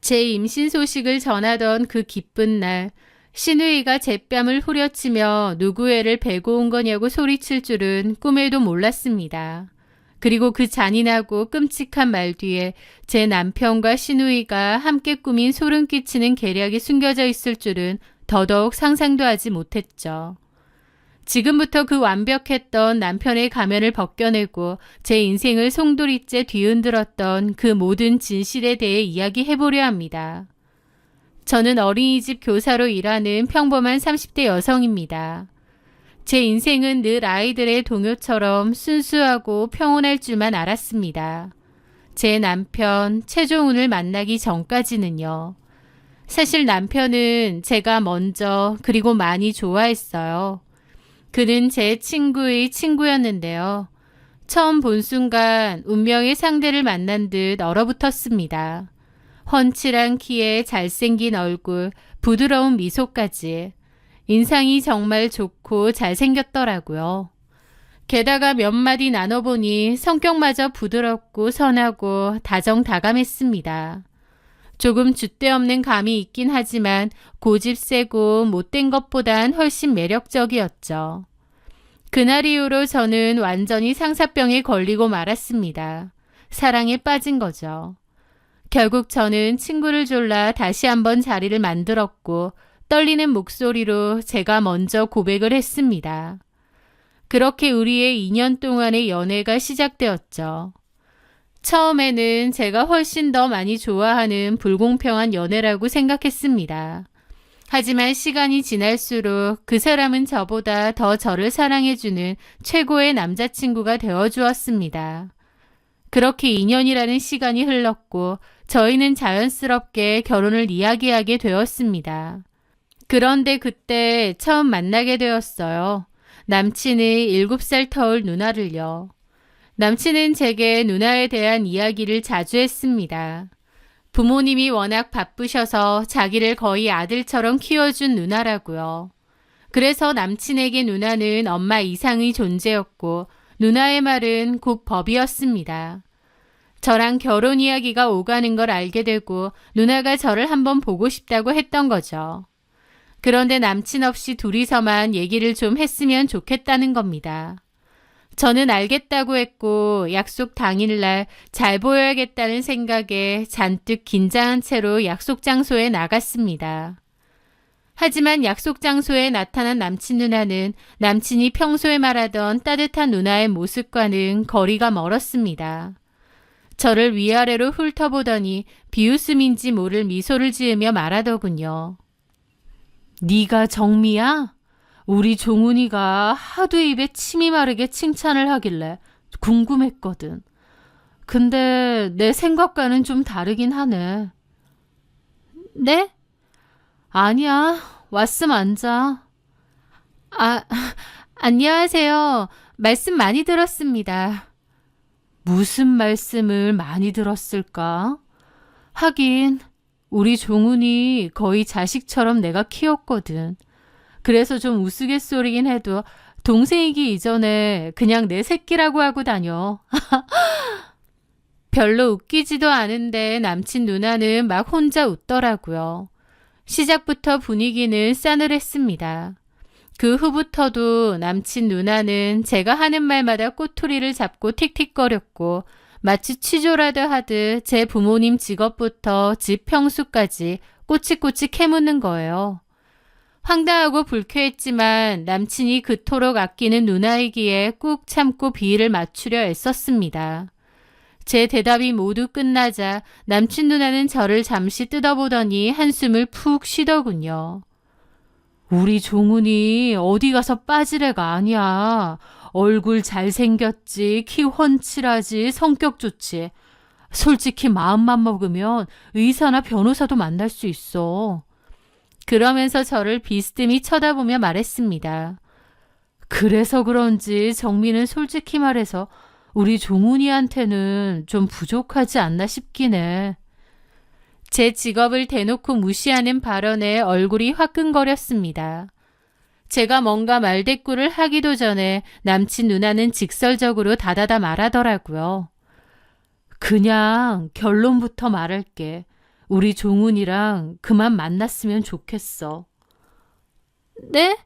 제 임신 소식을 전하던 그 기쁜 날, 시누이가 제 뺨을 후려치며 누구 애를 베고 온 거냐고 소리칠 줄은 꿈에도 몰랐습니다. 그리고 그 잔인하고 끔찍한 말 뒤에 제 남편과 시누이가 함께 꾸민 소름 끼치는 계략이 숨겨져 있을 줄은 더더욱 상상도 하지 못했죠. 지금부터 그 완벽했던 남편의 가면을 벗겨내고 제 인생을 송두리째 뒤흔들었던 그 모든 진실에 대해 이야기해보려 합니다. 저는 어린이집 교사로 일하는 평범한 30대 여성입니다. 제 인생은 늘 아이들의 동요처럼 순수하고 평온할 줄만 알았습니다. 제 남편 최종훈을 만나기 전까지는요. 사실 남편은 제가 먼저 그리고 많이 좋아했어요. 그는 제 친구의 친구였는데요. 처음 본 순간 운명의 상대를 만난 듯 얼어붙었습니다. 훤칠한 키에 잘생긴 얼굴, 부드러운 미소까지. 인상이 정말 좋고 잘생겼더라고요. 게다가 몇 마디 나눠보니 성격마저 부드럽고 선하고 다정다감했습니다. 조금 줏대없는 감이 있긴 하지만 고집 세고 못된 것보단 훨씬 매력적이었죠. 그날 이후로 저는 완전히 상사병에 걸리고 말았습니다. 사랑에 빠진 거죠. 결국 저는 친구를 졸라 다시 한번 자리를 만들었고 떨리는 목소리로 제가 먼저 고백을 했습니다. 그렇게 우리의 2년 동안의 연애가 시작되었죠. 처음에는 제가 훨씬 더 많이 좋아하는 불공평한 연애라고 생각했습니다. 하지만 시간이 지날수록 그 사람은 저보다 더 저를 사랑해주는 최고의 남자친구가 되어주었습니다. 그렇게 2년이라는 시간이 흘렀고 저희는 자연스럽게 결혼을 이야기하게 되었습니다. 그런데 그때 처음 만나게 되었어요. 남친의 7살 터울 누나를요. 남친은 제게 누나에 대한 이야기를 자주 했습니다. 부모님이 워낙 바쁘셔서 자기를 거의 아들처럼 키워준 누나라고요. 그래서 남친에게 누나는 엄마 이상의 존재였고 누나의 말은 곧 법이었습니다. 저랑 결혼 이야기가 오가는 걸 알게 되고 누나가 저를 한번 보고 싶다고 했던 거죠. 그런데 남친 없이 둘이서만 얘기를 좀 했으면 좋겠다는 겁니다. 저는 알겠다고 했고 약속 당일날 잘 보여야겠다는 생각에 잔뜩 긴장한 채로 약속 장소에 나갔습니다. 하지만 약속 장소에 나타난 남친 누나는 남친이 평소에 말하던 따뜻한 누나의 모습과는 거리가 멀었습니다. 저를 위아래로 훑어보더니 비웃음인지 모를 미소를 지으며 말하더군요. 네가 정미야? 우리 종훈이가 하도 입에 침이 마르게 칭찬을 하길래 궁금했거든. 근데 내 생각과는 좀 다르긴 하네. 네? 아니야. 왔음 앉아. 안녕하세요. 말씀 많이 들었습니다. 무슨 말씀을 많이 들었을까? 하긴 우리 종훈이 거의 자식처럼 내가 키웠거든. 그래서 좀 우스갯소리긴 해도 동생이기 이전에 그냥 내 새끼라고 하고 다녀. 별로 웃기지도 않은데 남친 누나는 막 혼자 웃더라고요. 시작부터 분위기는 싸늘했습니다. 그 후부터도 남친 누나는 제가 하는 말마다 꼬투리를 잡고 틱틱거렸고 마치 취조라도 하듯 제 부모님 직업부터 집 평수까지 꼬치꼬치 캐묻는 거예요. 황당하고 불쾌했지만 남친이 그토록 아끼는 누나이기에 꾹 참고 비위를 맞추려 애썼습니다. 제 대답이 모두 끝나자 남친 누나는 저를 잠시 뜯어보더니 한숨을 푹 쉬더군요. 우리 종훈이 어디 가서 빠질 애가 아니야. 얼굴 잘생겼지, 키 훤칠하지, 성격 좋지. 솔직히 마음만 먹으면 의사나 변호사도 만날 수 있어. 그러면서 저를 비스듬히 쳐다보며 말했습니다. 그래서 그런지 정민은 솔직히 말해서 우리 종훈이한테는 좀 부족하지 않나 싶긴 해. 제 직업을 대놓고 무시하는 발언에 얼굴이 화끈거렸습니다. 제가 뭔가 말대꾸를 하기도 전에 남친 누나는 직설적으로 다다다 말하더라고요. 그냥 결론부터 말할게. 우리 종훈이랑 그만 만났으면 좋겠어. 네?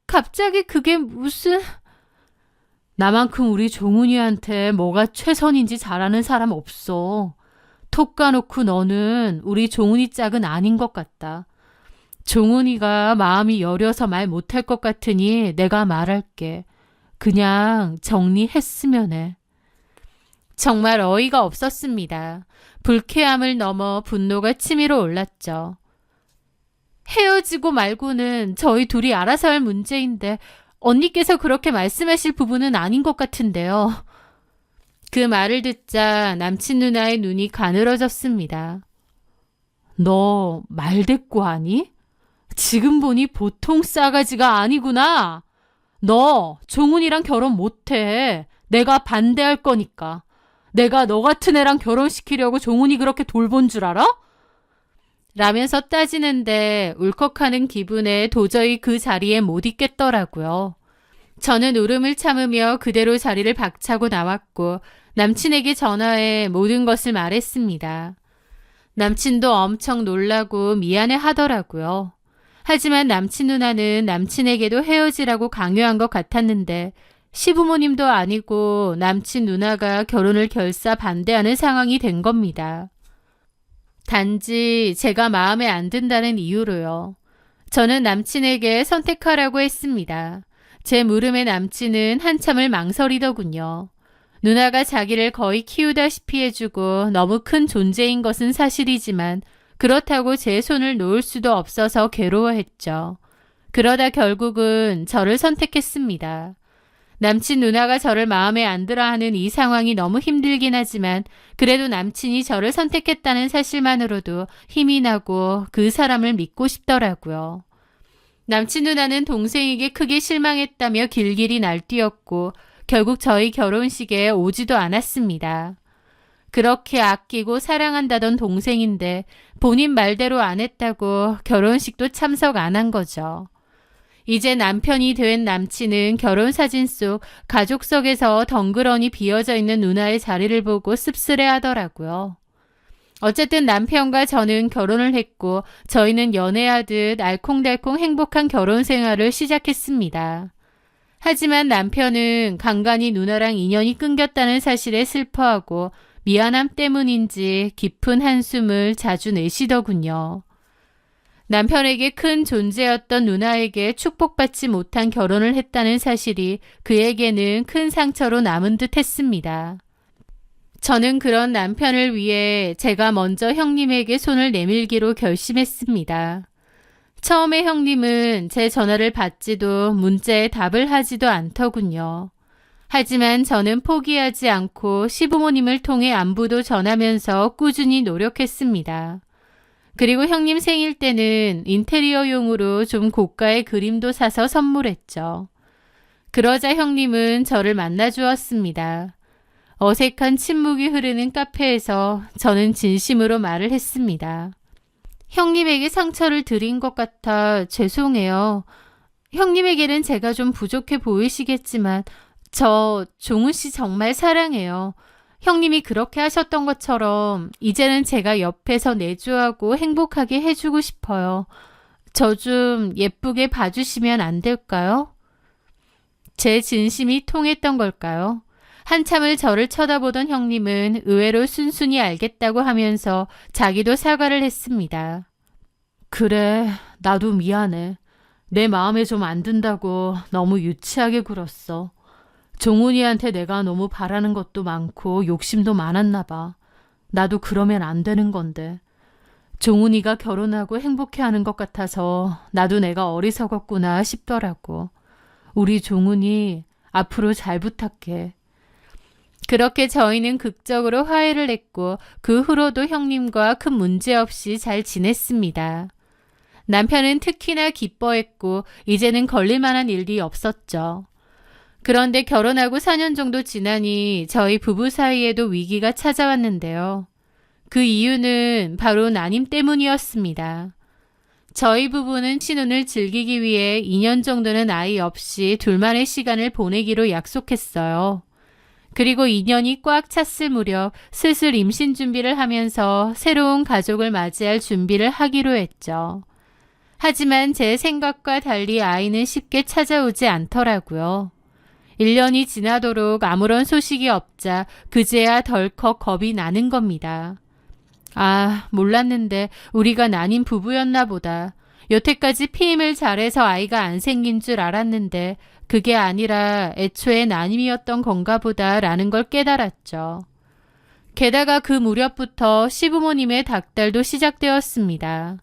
갑자기 그게 무슨... 나만큼 우리 종훈이한테 뭐가 최선인지 잘 아는 사람 없어. 톡 까놓고 너는 우리 종훈이 짝은 아닌 것 같다. 종훈이가 마음이 여려서 말 못할 것 같으니 내가 말할게. 그냥 정리했으면 해. 정말 어이가 없었습니다. 불쾌함을 넘어 분노가 치밀어 올랐죠. 헤어지고 말고는 저희 둘이 알아서 할 문제인데 언니께서 그렇게 말씀하실 부분은 아닌 것 같은데요. 그 말을 듣자 남친 누나의 눈이 가늘어졌습니다. 너 말대꾸 하니? 지금 보니 보통 싸가지가 아니구나. 너 종훈이랑 결혼 못해. 내가 반대할 거니까. 내가 너 같은 애랑 결혼시키려고 종훈이 그렇게 돌본 줄 알아? 라면서 따지는데 울컥하는 기분에 도저히 그 자리에 못 있겠더라고요. 저는 울음을 참으며 그대로 자리를 박차고 나왔고 남친에게 전화해 모든 것을 말했습니다. 남친도 엄청 놀라고 미안해 하더라고요. 하지만 남친 누나는 남친에게도 헤어지라고 강요한 것 같았는데 시부모님도 아니고 남친 누나가 결혼을 결사 반대하는 상황이 된 겁니다. 단지 제가 마음에 안 든다는 이유로요. 저는 남친에게 선택하라고 했습니다. 제 물음에 남친은 한참을 망설이더군요. 누나가 자기를 거의 키우다시피 해주고 너무 큰 존재인 것은 사실이지만 그렇다고 제 손을 놓을 수도 없어서 괴로워했죠. 그러다 결국은 저를 선택했습니다. 남친 누나가 저를 마음에 안 들어하는 이 상황이 너무 힘들긴 하지만 그래도 남친이 저를 선택했다는 사실만으로도 힘이 나고 그 사람을 믿고 싶더라고요. 남친 누나는 동생에게 크게 실망했다며 길길이 날뛰었고 결국 저희 결혼식에 오지도 않았습니다. 그렇게 아끼고 사랑한다던 동생인데 본인 말대로 안 했다고 결혼식도 참석 안 한 거죠. 이제 남편이 된 남친은 결혼사진 속 가족석에서 덩그러니 비어져 있는 누나의 자리를 보고 씁쓸해 하더라고요. 어쨌든 남편과 저는 결혼을 했고 저희는 연애하듯 알콩달콩 행복한 결혼 생활을 시작했습니다. 하지만 남편은 간간히 누나랑 인연이 끊겼다는 사실에 슬퍼하고 미안함 때문인지 깊은 한숨을 자주 내쉬더군요. 남편에게 큰 존재였던 누나에게 축복받지 못한 결혼을 했다는 사실이 그에게는 큰 상처로 남은 듯 했습니다. 저는 그런 남편을 위해 제가 먼저 형님에게 손을 내밀기로 결심했습니다. 처음에 형님은 제 전화를 받지도 문자에 답을 하지도 않더군요. 하지만 저는 포기하지 않고 시부모님을 통해 안부도 전하면서 꾸준히 노력했습니다. 그리고 형님 생일 때는 인테리어용으로 좀 고가의 그림도 사서 선물했죠. 그러자 형님은 저를 만나주었습니다. 어색한 침묵이 흐르는 카페에서 저는 진심으로 말을 했습니다. 형님에게 상처를 드린 것 같아 죄송해요. 형님에게는 제가 좀 부족해 보이시겠지만 저 종훈 씨 정말 사랑해요. 형님이 그렇게 하셨던 것처럼 이제는 제가 옆에서 내조하고 행복하게 해주고 싶어요. 저 좀 예쁘게 봐주시면 안 될까요? 제 진심이 통했던 걸까요? 한참을 저를 쳐다보던 형님은 의외로 순순히 알겠다고 하면서 자기도 사과를 했습니다. 그래, 나도 미안해. 내 마음에 좀 안 든다고 너무 유치하게 굴었어. 종훈이한테 내가 너무 바라는 것도 많고 욕심도 많았나 봐. 나도 그러면 안 되는 건데. 종훈이가 결혼하고 행복해하는 것 같아서 나도 내가 어리석었구나 싶더라고. 우리 종훈이 앞으로 잘 부탁해. 그렇게 저희는 극적으로 화해를 했고 그 후로도 형님과 큰 문제 없이 잘 지냈습니다. 남편은 특히나 기뻐했고 이제는 걸릴 만한 일이 없었죠. 그런데 결혼하고 4년 정도 지나니 저희 부부 사이에도 위기가 찾아왔는데요. 그 이유는 바로 난임 때문이었습니다. 저희 부부는 신혼을 즐기기 위해 2년 정도는 아이 없이 둘만의 시간을 보내기로 약속했어요. 그리고 2년이 꽉 찼을 무렵 슬슬 임신 준비를 하면서 새로운 가족을 맞이할 준비를 하기로 했죠. 하지만 제 생각과 달리 아이는 쉽게 찾아오지 않더라고요. 1년이 지나도록 아무런 소식이 없자 그제야 덜컥 겁이 나는 겁니다. 아, 몰랐는데 우리가 난임 부부였나 보다. 여태까지 피임을 잘해서 아이가 안 생긴 줄 알았는데 그게 아니라 애초에 난임이었던 건가 보다라는 걸 깨달았죠. 게다가 그 무렵부터 시부모님의 닥달도 시작되었습니다.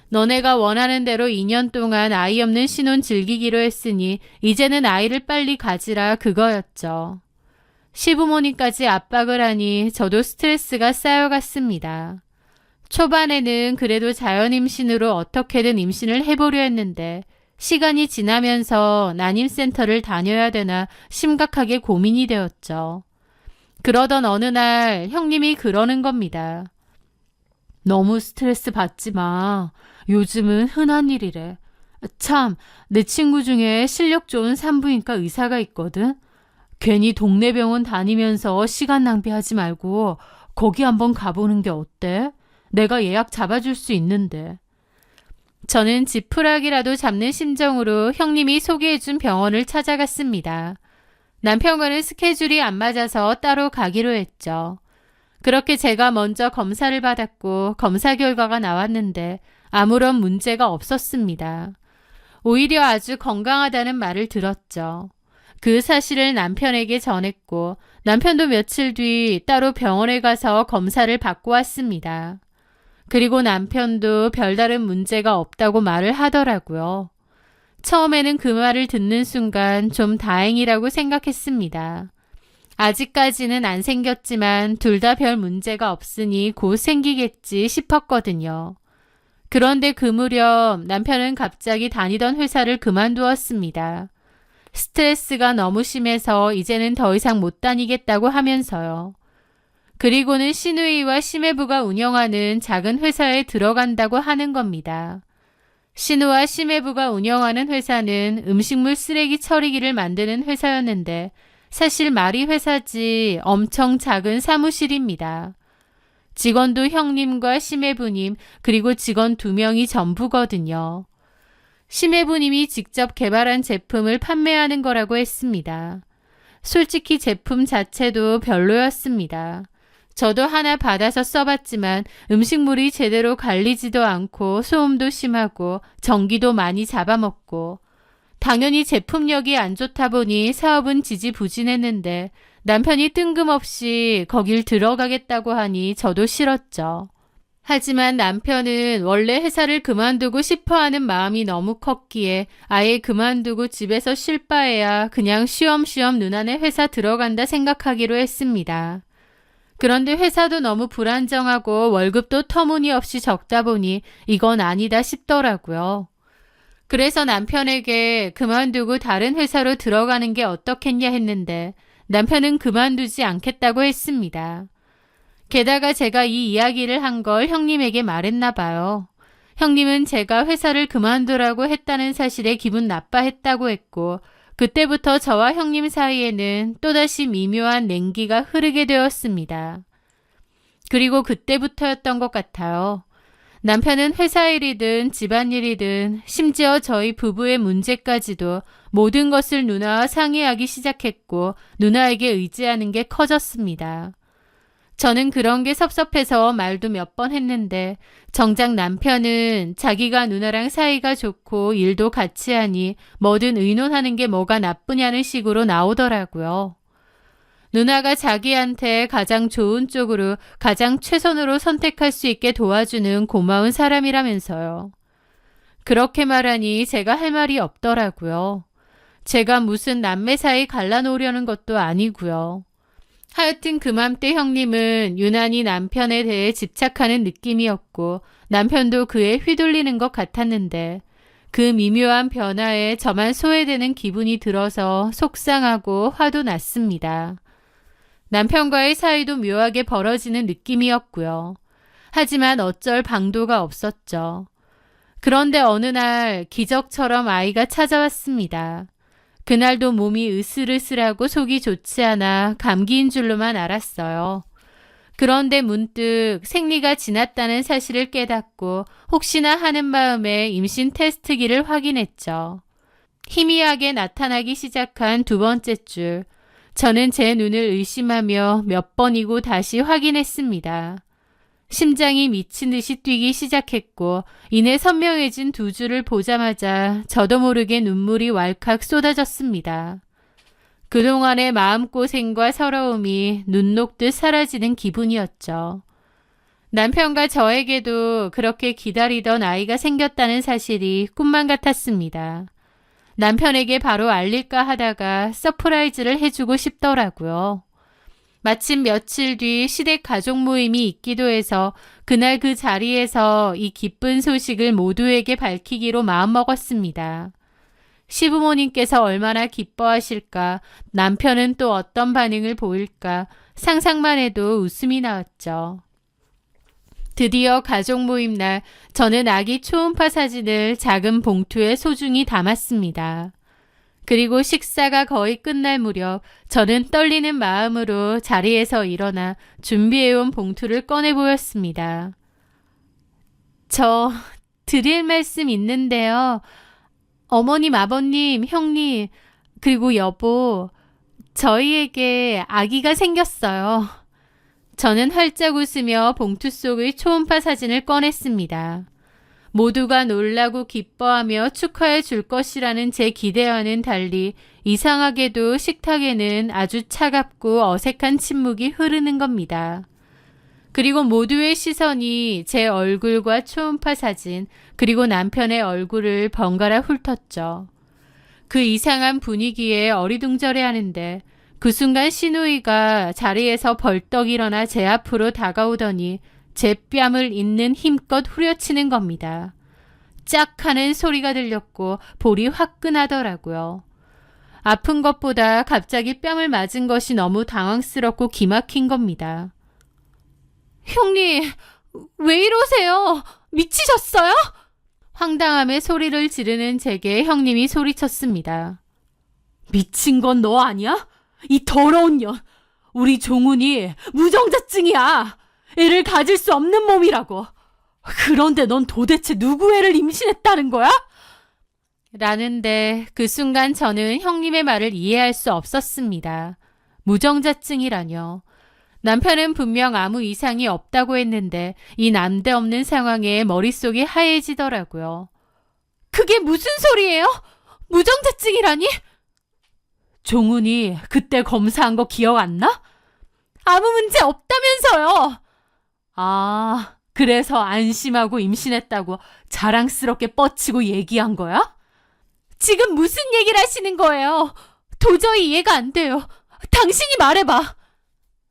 너네가 원하는 대로 2년 동안 아이 없는 신혼 즐기기로 했으니 이제는 아이를 빨리 가지라 그거였죠. 시부모님까지 압박을 하니 저도 스트레스가 쌓여갔습니다. 초반에는 그래도 자연 임신으로 어떻게든 임신을 해보려 했는데 시간이 지나면서 난임센터를 다녀야 되나 심각하게 고민이 되었죠. 그러던 어느 날 형님이 그러는 겁니다. 너무 스트레스 받지 마. 요즘은 흔한 일이래. 참, 내 친구 중에 실력 좋은 산부인과 의사가 있거든. 괜히 동네 병원 다니면서 시간 낭비하지 말고 거기 한번 가보는 게 어때? 내가 예약 잡아줄 수 있는데. 저는 지푸라기라도 잡는 심정으로 형님이 소개해준 병원을 찾아갔습니다. 남편과는 스케줄이 안 맞아서 따로 가기로 했죠. 그렇게 제가 먼저 검사를 받았고 검사 결과가 나왔는데 아무런 문제가 없었습니다. 오히려 아주 건강하다는 말을 들었죠. 그 사실을 남편에게 전했고 남편도 며칠 뒤 따로 병원에 가서 검사를 받고 왔습니다. 그리고 남편도 별다른 문제가 없다고 말을 하더라고요. 처음에는 그 말을 듣는 순간 좀 다행이라고 생각했습니다. 아직까지는 안 생겼지만 둘 다 별 문제가 없으니 곧 생기겠지 싶었거든요. 그런데 그 무렵 남편은 갑자기 다니던 회사를 그만두었습니다. 스트레스가 너무 심해서 이제는 더 이상 못 다니겠다고 하면서요. 그리고는 시누이와 시매부가 운영하는 작은 회사에 들어간다고 하는 겁니다. 시누와 시매부가 운영하는 회사는 음식물 쓰레기 처리기를 만드는 회사였는데 사실 말이 회사지 엄청 작은 사무실입니다. 직원도 형님과 시매부님 그리고 직원 2명이 전부거든요. 시매부님이 직접 개발한 제품을 판매하는 거라고 했습니다. 솔직히 제품 자체도 별로였습니다. 저도 하나 받아서 써봤지만 음식물이 제대로 갈리지도 않고 소음도 심하고 전기도 많이 잡아먹고 당연히 제품력이 안 좋다 보니 사업은 지지부진했는데 남편이 뜬금없이 거길 들어가겠다고 하니 저도 싫었죠. 하지만 남편은 원래 회사를 그만두고 싶어하는 마음이 너무 컸기에 아예 그만두고 집에서 쉴 바에야 그냥 쉬엄쉬엄 누나네 회사 들어간다 생각하기로 했습니다. 그런데 회사도 너무 불안정하고 월급도 터무니없이 적다 보니 이건 아니다 싶더라고요. 그래서 남편에게 그만두고 다른 회사로 들어가는 게 어떻겠냐 했는데 남편은 그만두지 않겠다고 했습니다. 게다가 제가 이 이야기를 한 걸 형님에게 말했나 봐요. 형님은 제가 회사를 그만두라고 했다는 사실에 기분 나빠했다고 했고 그때부터 저와 형님 사이에는 또다시 미묘한 냉기가 흐르게 되었습니다. 그리고 그때부터였던 것 같아요. 남편은 회사 일이든 집안일이든 심지어 저희 부부의 문제까지도 모든 것을 누나와 상의하기 시작했고 누나에게 의지하는 게 커졌습니다. 저는 그런 게 섭섭해서 말도 몇 번 했는데 정작 남편은 자기가 누나랑 사이가 좋고 일도 같이 하니 뭐든 의논하는 게 뭐가 나쁘냐는 식으로 나오더라고요. 누나가 자기한테 가장 좋은 쪽으로 가장 최선으로 선택할 수 있게 도와주는 고마운 사람이라면서요. 그렇게 말하니 제가 할 말이 없더라고요. 제가 무슨 남매 사이 갈라놓으려는 것도 아니고요. 하여튼 그맘때 형님은 유난히 남편에 대해 집착하는 느낌이었고 남편도 그에 휘둘리는 것 같았는데 그 미묘한 변화에 저만 소외되는 기분이 들어서 속상하고 화도 났습니다. 남편과의 사이도 묘하게 벌어지는 느낌이었고요. 하지만 어쩔 방도가 없었죠. 그런데 어느 날 기적처럼 아이가 찾아왔습니다. 그날도 몸이 으슬으슬하고 속이 좋지 않아 감기인 줄로만 알았어요. 그런데 문득 생리가 지났다는 사실을 깨닫고 혹시나 하는 마음에 임신 테스트기를 확인했죠. 희미하게 나타나기 시작한 두 번째 줄. 저는 제 눈을 의심하며 몇 번이고 다시 확인했습니다. 심장이 미친 듯이 뛰기 시작했고 이내 선명해진 두 줄을 보자마자 저도 모르게 눈물이 왈칵 쏟아졌습니다. 그동안의 마음고생과 서러움이 눈 녹듯 사라지는 기분이었죠. 남편과 저에게도 그렇게 기다리던 아이가 생겼다는 사실이 꿈만 같았습니다. 남편에게 바로 알릴까 하다가 서프라이즈를 해주고 싶더라고요. 마침 며칠 뒤 시댁 가족 모임이 있기도 해서 그날 그 자리에서 이 기쁜 소식을 모두에게 밝히기로 마음먹었습니다. 시부모님께서 얼마나 기뻐하실까, 남편은 또 어떤 반응을 보일까 상상만 해도 웃음이 나왔죠. 드디어 가족 모임 날 저는 아기 초음파 사진을 작은 봉투에 소중히 담았습니다. 그리고 식사가 거의 끝날 무렵 저는 떨리는 마음으로 자리에서 일어나 준비해온 봉투를 꺼내 보였습니다. 저 드릴 말씀 있는데요. 어머님, 아버님, 형님, 그리고 여보, 저희에게 아기가 생겼어요. 저는 활짝 웃으며 봉투 속의 초음파 사진을 꺼냈습니다. 모두가 놀라고 기뻐하며 축하해 줄 것이라는 제 기대와는 달리 이상하게도 식탁에는 아주 차갑고 어색한 침묵이 흐르는 겁니다. 그리고 모두의 시선이 제 얼굴과 초음파 사진, 그리고 남편의 얼굴을 번갈아 훑었죠. 그 이상한 분위기에 어리둥절해 하는데 그 순간 시누이가 자리에서 벌떡 일어나 제 앞으로 다가오더니 제 뺨을 있는 힘껏 후려치는 겁니다. 짝 하는 소리가 들렸고 볼이 화끈하더라고요. 아픈 것보다 갑자기 뺨을 맞은 것이 너무 당황스럽고 기막힌 겁니다. 형님, 왜 이러세요? 미치셨어요? 황당함에 소리를 지르는 제게 형님이 소리쳤습니다. 미친 건 너 아니야? 이 더러운 년. 우리 종훈이 무정자증이야. 애를 가질 수 없는 몸이라고. 그런데 넌 도대체 누구 애를 임신했다는 거야? 라는데 그 순간 저는 형님의 말을 이해할 수 없었습니다. 무정자증이라뇨. 남편은 분명 아무 이상이 없다고 했는데 이 난데없는 상황에 머릿속이 하얘지더라고요. 그게 무슨 소리예요? 무정자증이라니? 종훈이 그때 검사한 거 기억 안 나? 아무 문제 없다면서요. 아, 그래서 안심하고 임신했다고 자랑스럽게 뻗치고 얘기한 거야? 지금 무슨 얘기를 하시는 거예요? 도저히 이해가 안 돼요. 당신이 말해봐.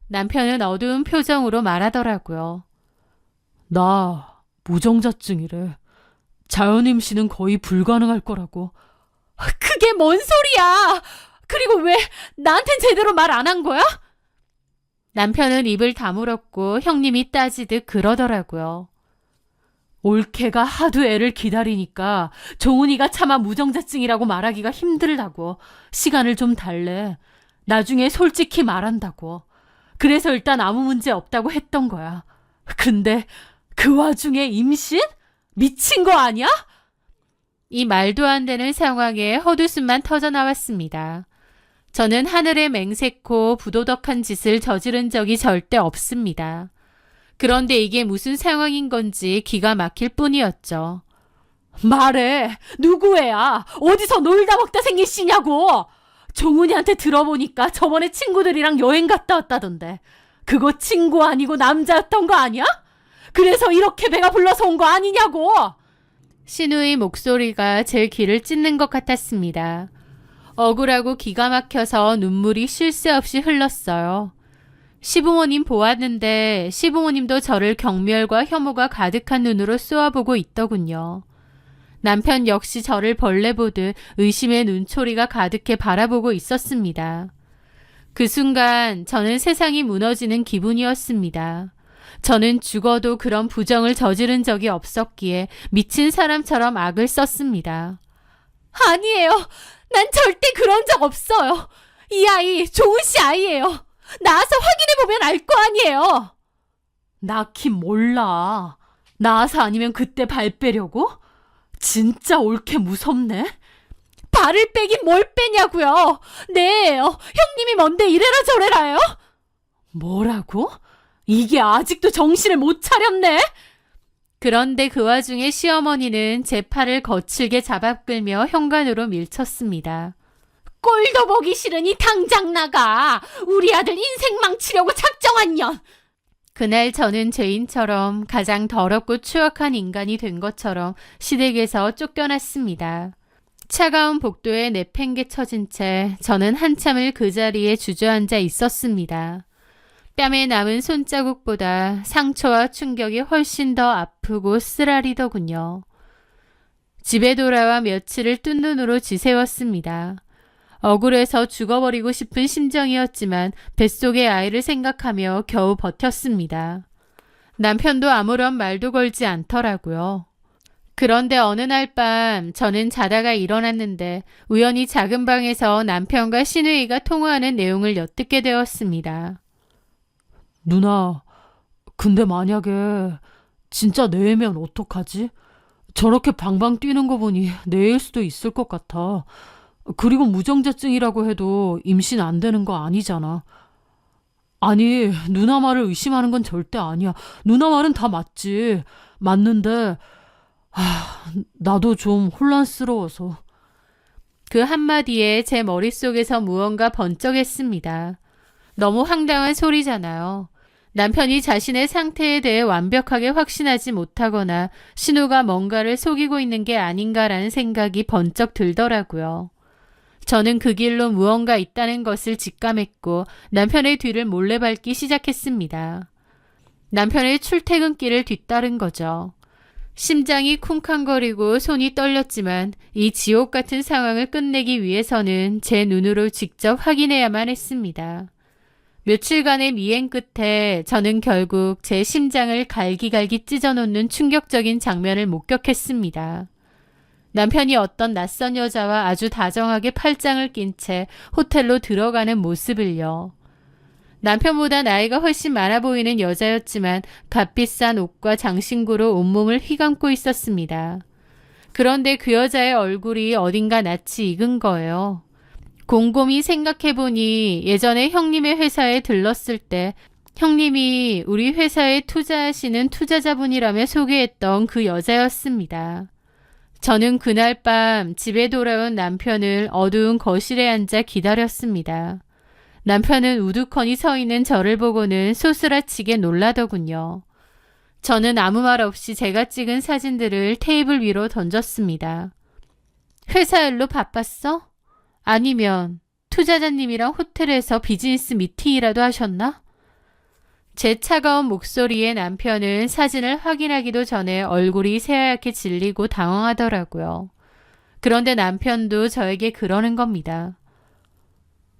남편은 어두운 표정으로 말하더라고요. 나 무정자증이래. 자연 임신은 거의 불가능할 거라고. 그게 뭔 소리야? 그리고 왜 나한텐 제대로 말 안 한 거야? 남편은 입을 다물었고 형님이 따지듯 그러더라고요. 올케가 하도 애를 기다리니까 종훈이가 차마 무정자증이라고 말하기가 힘들다고. 시간을 좀 달래. 나중에 솔직히 말한다고. 그래서 일단 아무 문제 없다고 했던 거야. 근데 그 와중에 임신? 미친 거 아니야? 이 말도 안 되는 상황에 헛웃음만 터져나왔습니다. 저는 하늘에 맹세코 부도덕한 짓을 저지른 적이 절대 없습니다. 그런데 이게 무슨 상황인 건지 기가 막힐 뿐이었죠. 말해! 누구 애야? 어디서 놀다 먹다 생긴 씨냐고! 종훈이한테 들어보니까 저번에 친구들이랑 여행 갔다 왔다던데. 그거 친구 아니고 남자였던 거 아니야? 그래서 이렇게 배가 불러서 온 거 아니냐고! 신우의 목소리가 제 귀를 찢는 것 같았습니다. 억울하고 기가 막혀서 눈물이 쉴 새 없이 흘렀어요. 시부모님 보았는데 시부모님도 저를 경멸과 혐오가 가득한 눈으로 쏘아보고 있더군요. 남편 역시 저를 벌레 보듯 의심의 눈초리가 가득해 바라보고 있었습니다. 그 순간 저는 세상이 무너지는 기분이었습니다. 저는 죽어도 그런 부정을 저지른 적이 없었기에 미친 사람처럼 악을 썼습니다. 아니에요. 난 절대 그런 적 없어요. 이 아이 좋은 씨 아이예요. 나와서 확인해보면 알 거 아니에요. 낳기 몰라. 나와서 아니면 그때 발 빼려고? 진짜 옳게 무섭네. 발을 빼긴 뭘 빼냐고요. 네, 형님이 뭔데 이래라 저래라요? 뭐라고? 이게 아직도 정신을 못 차렸네? 그런데 그 와중에 시어머니는 제 팔을 거칠게 잡아끌며 현관으로 밀쳤습니다. 꼴도 보기 싫으니 당장 나가. 우리 아들 인생 망치려고 작정한 년. 그날 저는 죄인처럼 가장 더럽고 추악한 인간이 된 것처럼 시댁에서 쫓겨났습니다. 차가운 복도에 내팽개쳐진 채 저는 한참을 그 자리에 주저앉아 있었습니다. 뺨에 남은 손자국보다 상처와 충격이 훨씬 더 아프고 쓰라리더군요. 집에 돌아와 며칠을 뜬 눈으로 지새웠습니다. 억울해서 죽어버리고 싶은 심정이었지만 뱃속의 아이를 생각하며 겨우 버텼습니다. 남편도 아무런 말도 걸지 않더라고요. 그런데 어느 날 밤 저는 자다가 일어났는데 우연히 작은 방에서 남편과 시누이가 통화하는 내용을 엿듣게 되었습니다. 누나, 근데 만약에 진짜 내면 어떡하지? 저렇게 방방 뛰는 거 보니 내일 수도 있을 것 같아. 그리고 무정자증이라고 해도 임신 안 되는 거 아니잖아. 아니, 누나 말을 의심하는 건 절대 아니야. 누나 말은 다 맞지. 맞는데 나도 좀 혼란스러워서. 그 한마디에 제 머릿속에서 무언가 번쩍했습니다. 너무 황당한 소리잖아요. 남편이 자신의 상태에 대해 완벽하게 확신하지 못하거나 신우가 뭔가를 속이고 있는 게 아닌가라는 생각이 번쩍 들더라고요. 저는 그 길로 무언가 있다는 것을 직감했고 남편의 뒤를 몰래 밟기 시작했습니다. 남편의 출퇴근길을 뒤따른 거죠. 심장이 쿵쾅거리고 손이 떨렸지만 이 지옥 같은 상황을 끝내기 위해서는 제 눈으로 직접 확인해야만 했습니다. 며칠간의 미행 끝에 저는 결국 제 심장을 갈기갈기 찢어놓는 충격적인 장면을 목격했습니다. 남편이 어떤 낯선 여자와 아주 다정하게 팔짱을 낀 채 호텔로 들어가는 모습을요. 남편보다 나이가 훨씬 많아 보이는 여자였지만 값비싼 옷과 장신구로 온몸을 휘감고 있었습니다. 그런데 그 여자의 얼굴이 어딘가 낯이 익은 거예요. 곰곰이 생각해보니 예전에 형님의 회사에 들렀을 때 형님이 우리 회사에 투자하시는 투자자분이라며 소개했던 그 여자였습니다. 저는 그날 밤 집에 돌아온 남편을 어두운 거실에 앉아 기다렸습니다. 남편은 우두커니 서 있는 저를 보고는 소스라치게 놀라더군요. 저는 아무 말 없이 제가 찍은 사진들을 테이블 위로 던졌습니다. 회사 일로 바빴어? 아니면 투자자님이랑 호텔에서 비즈니스 미팅이라도 하셨나? 제 차가운 목소리에 남편은 사진을 확인하기도 전에 얼굴이 새하얗게 질리고 당황하더라고요. 그런데 남편도 저에게 그러는 겁니다.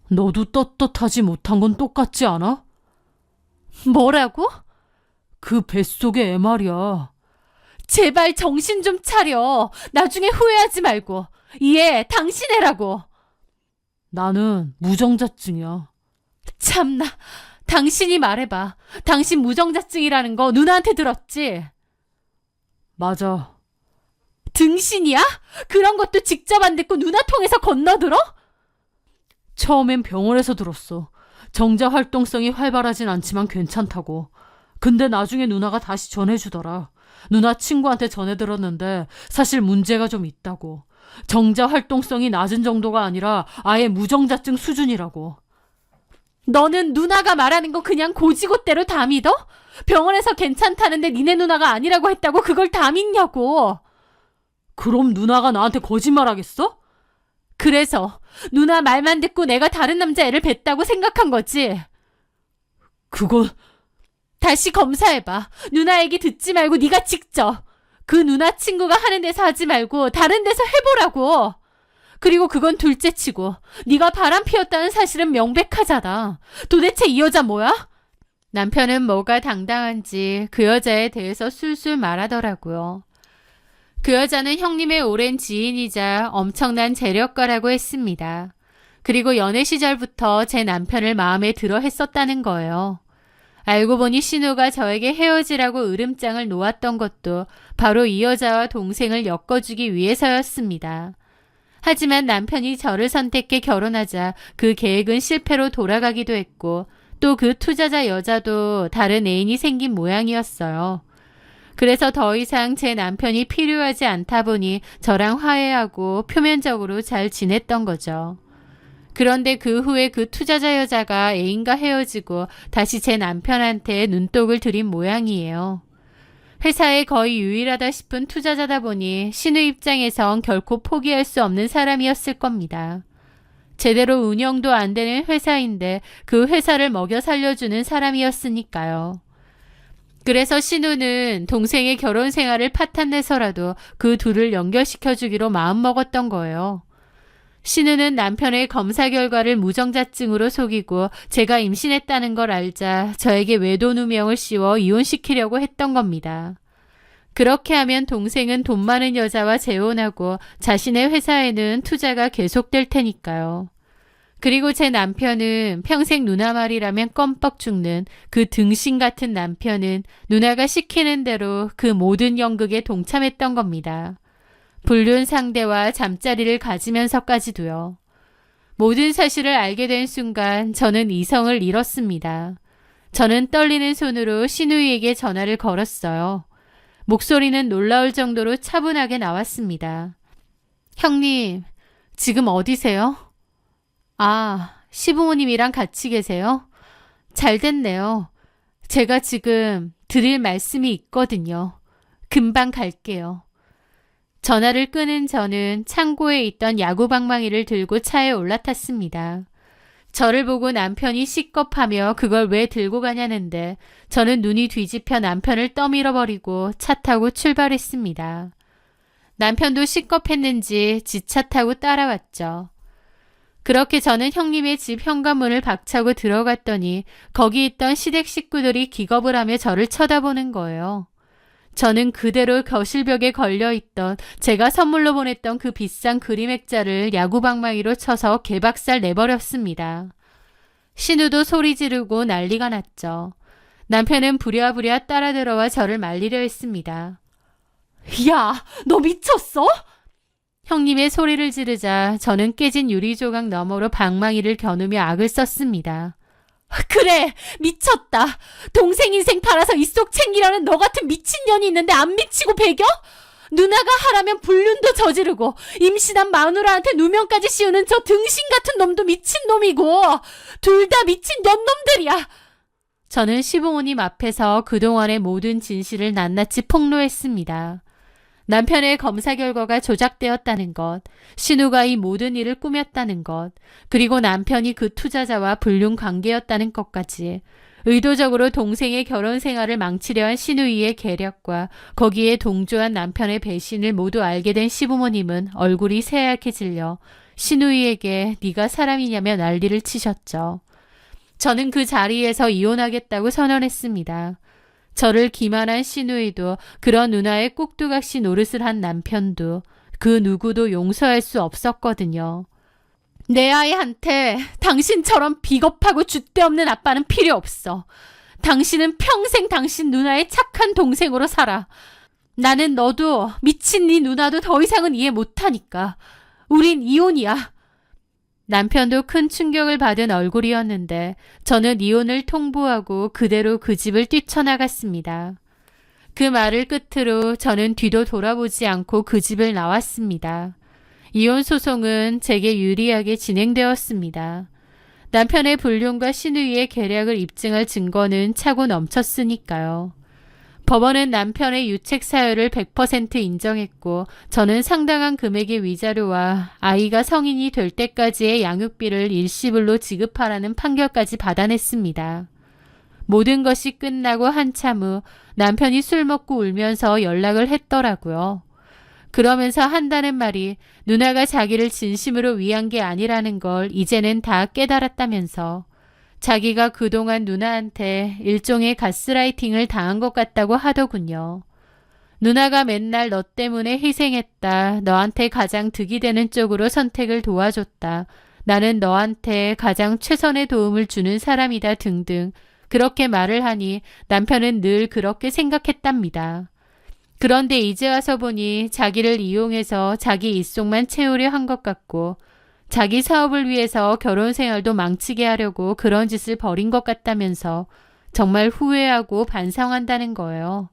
너도 떳떳하지 못한 건 똑같지 않아? 뭐라고? 그 뱃속의 애 말이야. 제발 정신 좀 차려. 나중에 후회하지 말고. 얘 당신 애라고. 나는 무정자증이야. 참나. 당신이 말해봐. 당신 무정자증이라는 거 누나한테 들었지? 맞아. 등신이야? 그런 것도 직접 안 듣고 누나 통해서 건너들어? 처음엔 병원에서 들었어. 정자 활동성이 활발하진 않지만 괜찮다고. 근데 나중에 누나가 다시 전해주더라. 누나 친구한테 전해 들었는데 사실 문제가 좀 있다고. 정자 활동성이 낮은 정도가 아니라 아예 무정자증 수준이라고. 너는 누나가 말하는 거 그냥 고지고대로 다 믿어? 병원에서 괜찮다는데 니네 누나가 아니라고 했다고 그걸 다 믿냐고. 그럼 누나가 나한테 거짓말하겠어? 그래서 누나 말만 듣고 내가 다른 남자애를 뵀다고 생각한 거지. 그건... 다시 검사해봐. 누나 얘기 듣지 말고 네가 직접. 그 누나 친구가 하는 데서 하지 말고 다른 데서 해보라고. 그리고 그건 둘째치고 네가 바람 피웠다는 사실은 명백하잖아. 도대체 이 여자 뭐야? 남편은 뭐가 당당한지 그 여자에 대해서 술술 말하더라고요. 그 여자는 형님의 오랜 지인이자 엄청난 재력가라고 했습니다. 그리고 연애 시절부터 제 남편을 마음에 들어 했었다는 거예요. 알고 보니 신우가 저에게 헤어지라고 으름장을 놓았던 것도 바로 이 여자와 동생을 엮어주기 위해서였습니다. 하지만 남편이 저를 선택해 결혼하자 그 계획은 실패로 돌아가기도 했고 또 그 투자자 여자도 다른 애인이 생긴 모양이었어요. 그래서 더 이상 제 남편이 필요하지 않다 보니 저랑 화해하고 표면적으로 잘 지냈던 거죠. 그런데 그 후에 그 투자자 여자가 애인과 헤어지고 다시 제 남편한테 눈독을 들인 모양이에요. 회사에 거의 유일하다 싶은 투자자다 보니 신우 입장에선 결코 포기할 수 없는 사람이었을 겁니다. 제대로 운영도 안 되는 회사인데 그 회사를 먹여 살려주는 사람이었으니까요. 그래서 신우는 동생의 결혼 생활을 파탄내서라도 그 둘을 연결시켜주기로 마음먹었던 거예요. 신우는 남편의 검사 결과를 무정자증으로 속이고 제가 임신했다는 걸 알자 저에게 외도 누명을 씌워 이혼시키려고 했던 겁니다. 그렇게 하면 동생은 돈 많은 여자와 재혼하고 자신의 회사에는 투자가 계속될 테니까요. 그리고 제 남편은 평생 누나 말이라면 껌뻑 죽는 그 등신 같은 남편은 누나가 시키는 대로 그 모든 연극에 동참했던 겁니다. 불륜 상대와 잠자리를 가지면서까지도요. 모든 사실을 알게 된 순간 저는 이성을 잃었습니다. 저는 떨리는 손으로 신우이에게 전화를 걸었어요. 목소리는 놀라울 정도로 차분하게 나왔습니다. 형님, 지금 어디세요? 아, 시부모님이랑 같이 계세요? 잘 됐네요. 제가 지금 드릴 말씀이 있거든요. 금방 갈게요. 전화를 끊은 저는 창고에 있던 야구방망이를 들고 차에 올라탔습니다. 저를 보고 남편이 시겁하며 그걸 왜 들고 가냐는데 저는 눈이 뒤집혀 남편을 떠밀어버리고 차 타고 출발했습니다. 남편도 시겁했는지 지 차 타고 따라왔죠. 그렇게 저는 형님의 집 현관문을 박차고 들어갔더니 거기 있던 시댁 식구들이 기겁을 하며 저를 쳐다보는 거예요. 저는 그대로 거실벽에 걸려있던 제가 선물로 보냈던 그 비싼 그림 액자를 야구방망이로 쳐서 개박살 내버렸습니다. 신우도 소리 지르고 난리가 났죠. 남편은 부랴부랴 따라 들어와 저를 말리려 했습니다. 야, 너 미쳤어? 형님의 소리를 지르자 저는 깨진 유리조각 너머로 방망이를 겨누며 악을 썼습니다. 그래, 미쳤다. 동생 인생 팔아서 입속 챙기려는 너 같은 미친년이 있는데 안 미치고 배겨? 누나가 하라면 불륜도 저지르고 임신한 마누라한테 누명까지 씌우는 저 등신 같은 놈도 미친놈이고 둘 다 미친 년놈들이야. 저는 시부모님 앞에서 그동안의 모든 진실을 낱낱이 폭로했습니다. 남편의 검사 결과가 조작되었다는 것, 신우가 이 모든 일을 꾸몄다는 것, 그리고 남편이 그 투자자와 불륜 관계였다는 것까지 의도적으로 동생의 결혼 생활을 망치려 한 신우이의 계략과 거기에 동조한 남편의 배신을 모두 알게 된 시부모님은 얼굴이 새하얗게 질려 신우이에게 네가 사람이냐며 난리를 치셨죠. 저는 그 자리에서 이혼하겠다고 선언했습니다. 저를 기만한 신우이도 그런 누나의 꼭두각시 노릇을 한 남편도 그 누구도 용서할 수 없었거든요. 내 아이한테 당신처럼 비겁하고 줏대없는 아빠는 필요 없어. 당신은 평생 당신 누나의 착한 동생으로 살아. 나는 너도 미친 네 누나도 더 이상은 이해 못하니까. 우린 이혼이야. 남편도 큰 충격을 받은 얼굴이었는데 저는 이혼을 통보하고 그대로 그 집을 뛰쳐나갔습니다. 그 말을 끝으로 저는 뒤도 돌아보지 않고 그 집을 나왔습니다. 이혼 소송은 제게 유리하게 진행되었습니다. 남편의 불륜과 신우이의 계략을 입증할 증거는 차고 넘쳤으니까요. 법원은 남편의 유책 사유를 100% 인정했고 저는 상당한 금액의 위자료와 아이가 성인이 될 때까지의 양육비를 일시불로 지급하라는 판결까지 받아냈습니다. 모든 것이 끝나고 한참 후 남편이 술 먹고 울면서 연락을 했더라고요. 그러면서 한다는 말이 누나가 자기를 진심으로 위한 게 아니라는 걸 이제는 다 깨달았다면서 자기가 그동안 누나한테 일종의 가스라이팅을 당한 것 같다고 하더군요. 누나가 맨날 너 때문에 희생했다. 너한테 가장 득이 되는 쪽으로 선택을 도와줬다. 나는 너한테 가장 최선의 도움을 주는 사람이다 등등 그렇게 말을 하니 남편은 늘 그렇게 생각했답니다. 그런데 이제 와서 보니 자기를 이용해서 자기 입속만 채우려 한 것 같고 자기 사업을 위해서 결혼 생활도 망치게 하려고 그런 짓을 벌인 것 같다면서 정말 후회하고 반성한다는 거예요.